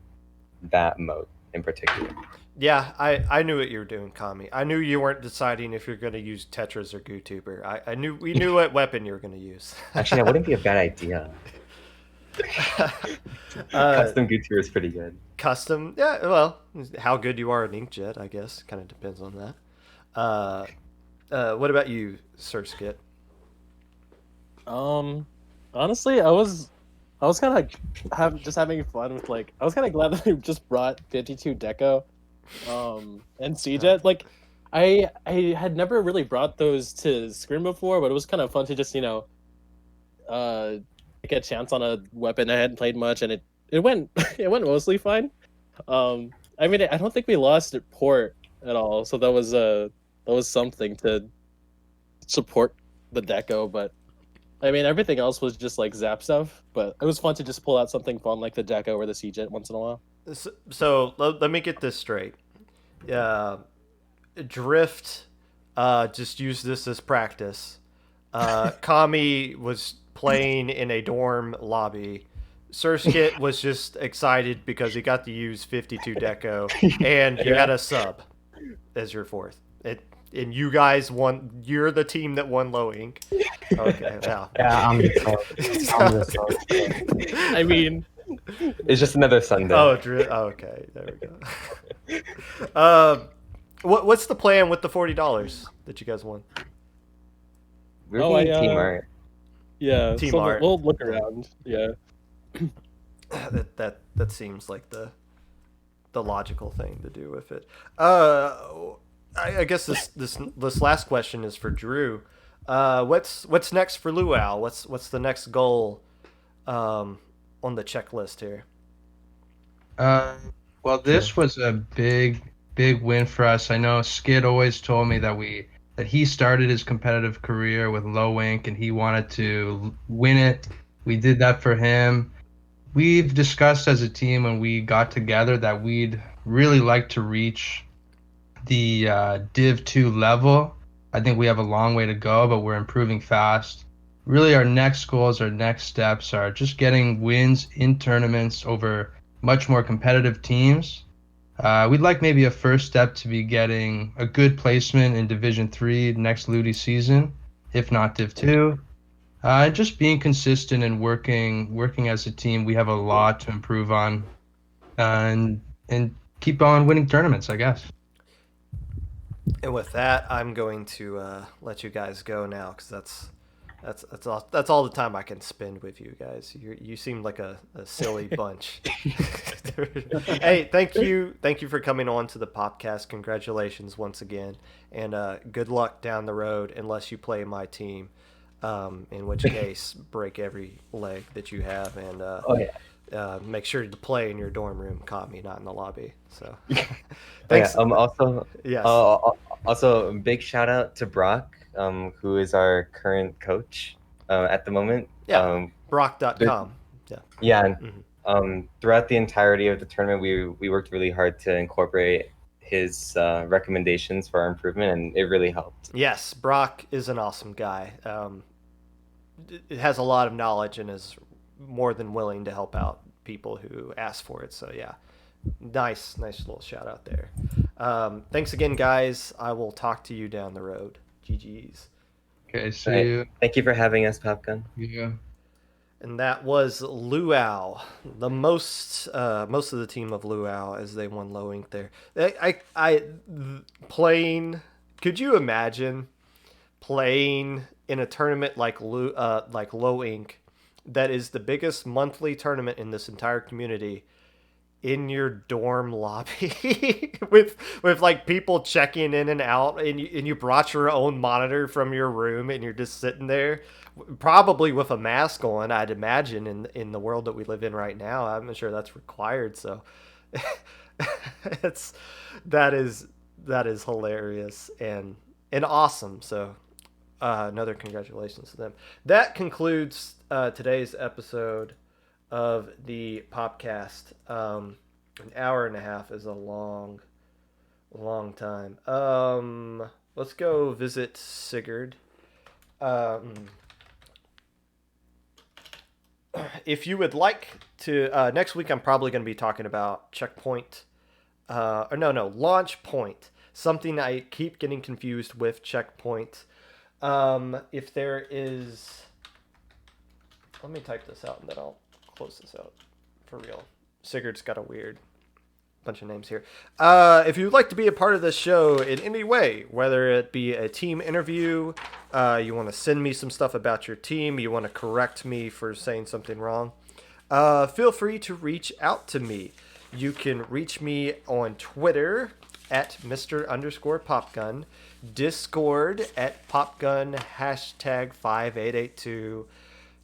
that mode in particular.
Yeah, I knew what you were doing, Kami. I knew you weren't deciding if you're going to use Tetris or GooTuber. We knew what weapon you were going to use.
Actually, that wouldn't be a bad idea. Custom GooTuber is pretty good.
Custom, yeah. Well, how good you are in Inkjet, I guess, kind of depends on that. What about you, Sir Skit?
Honestly, I was kind of just having fun with like I was kind of glad that I just brought 52 Deco, and CJet. Like, I had never really brought those to Scrim before, but it was kind of fun to just take a chance on a weapon I hadn't played much, and it went it went mostly fine. I mean, I don't think we lost at port at all, so that was something to support the Deco, but. I mean, everything else was just like zap stuff, but it was fun to just pull out something fun like the Deco or the Seajet once in a while.
So let me get this straight. Drift just used this as practice. Kami was playing in a dorm lobby. Surskit was just excited because he got to use 52 Deco, and you had a sub as your fourth. And you guys won. You're the team that won low ink. Okay, wow.
Yeah, I'm the sub.
I mean,
It's just another Sunday.
Okay, there we go. What's the plan with the $40 that you guys won?
We're being Team Art.
yeah,
Team
so
Art.
we'll look around. Yeah,
That seems like the logical thing to do with it. I guess this last question is for Drew. What's next for Luau? What's the next goal on the checklist here?
Well, this was a big win for us. I know Skid always told me that he started his competitive career with low ink and he wanted to win it. We did that for him. We've discussed as a team when we got together that we'd really like to reach the Div 2 level. I think we have a long way to go, but we're improving fast. Really, our next goals, our next steps are just getting wins in tournaments over much more competitive teams. We'd like maybe a first step to be getting a good placement in Division 3 next Ludi season, if not Div 2. Just being consistent and working as a team. We have a lot to improve on, and keep on winning tournaments, I guess.
And with that, I'm going to let you guys go now because that's all the time I can spend with you guys. You seem like a silly bunch. Hey, thank you for coming on to the Popcast. Congratulations once again, and good luck down the road unless you play my team. In which case, break every leg that you have, and make sure to play in your dorm room. Caught me, not in the lobby. So, thanks.
Yes. Also, big shout out to Brock, who is our current coach at the moment.
Yeah. Brock.com.
Yeah. And, throughout the entirety of the tournament, we worked really hard to incorporate his recommendations for our improvement, and it really helped.
Yes, Brock is an awesome guy. It has a lot of knowledge and is more than willing to help out people who ask for it. So yeah, nice little shout out there. Thanks again, guys. I will talk to you down the road. GG's.
Okay, see you.
Thank you for having us, Popgun.
Yeah.
And that was Luau, the most of the team of Luau as they won low ink there. I playing. Could you imagine playing in a tournament like low ink, that is the biggest monthly tournament in this entire community, in your dorm lobby with like people checking in and out, and you brought your own monitor from your room, and you're just sitting there, probably with a mask on, I'd imagine, in the world that we live in right now. I'm not sure that's required, so it's that is hilarious and awesome. So another congratulations to them. That concludes today's episode of the Popcast. An hour and a half is a long time. Let's go visit Sigurd. If you would like to, next week I'm probably going to be talking about Checkpoint. Or no, Launch Point. Something I keep getting confused with Checkpoint. If there is, let me type this out and then I'll close this out for real. Sigurd's got a weird bunch of names here. If you'd like to be a part of this show in any way, whether it be a team interview, you want to send me some stuff about your team, you want to correct me for saying something wrong, feel free to reach out to me. You can reach me on Twitter at Mr_Popgun, Discord at Popgun #5882,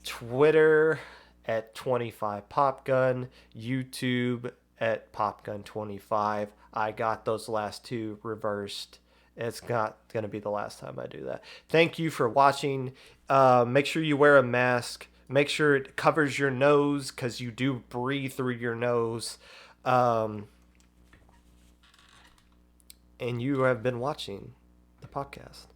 Twitter at 25Popgun, YouTube at Popgun25. I got those last two reversed. It's not going to be the last time I do that. Thank you for watching. Make sure you wear a mask. Make sure it covers your nose, because you do breathe through your nose. And you have been watching the podcast.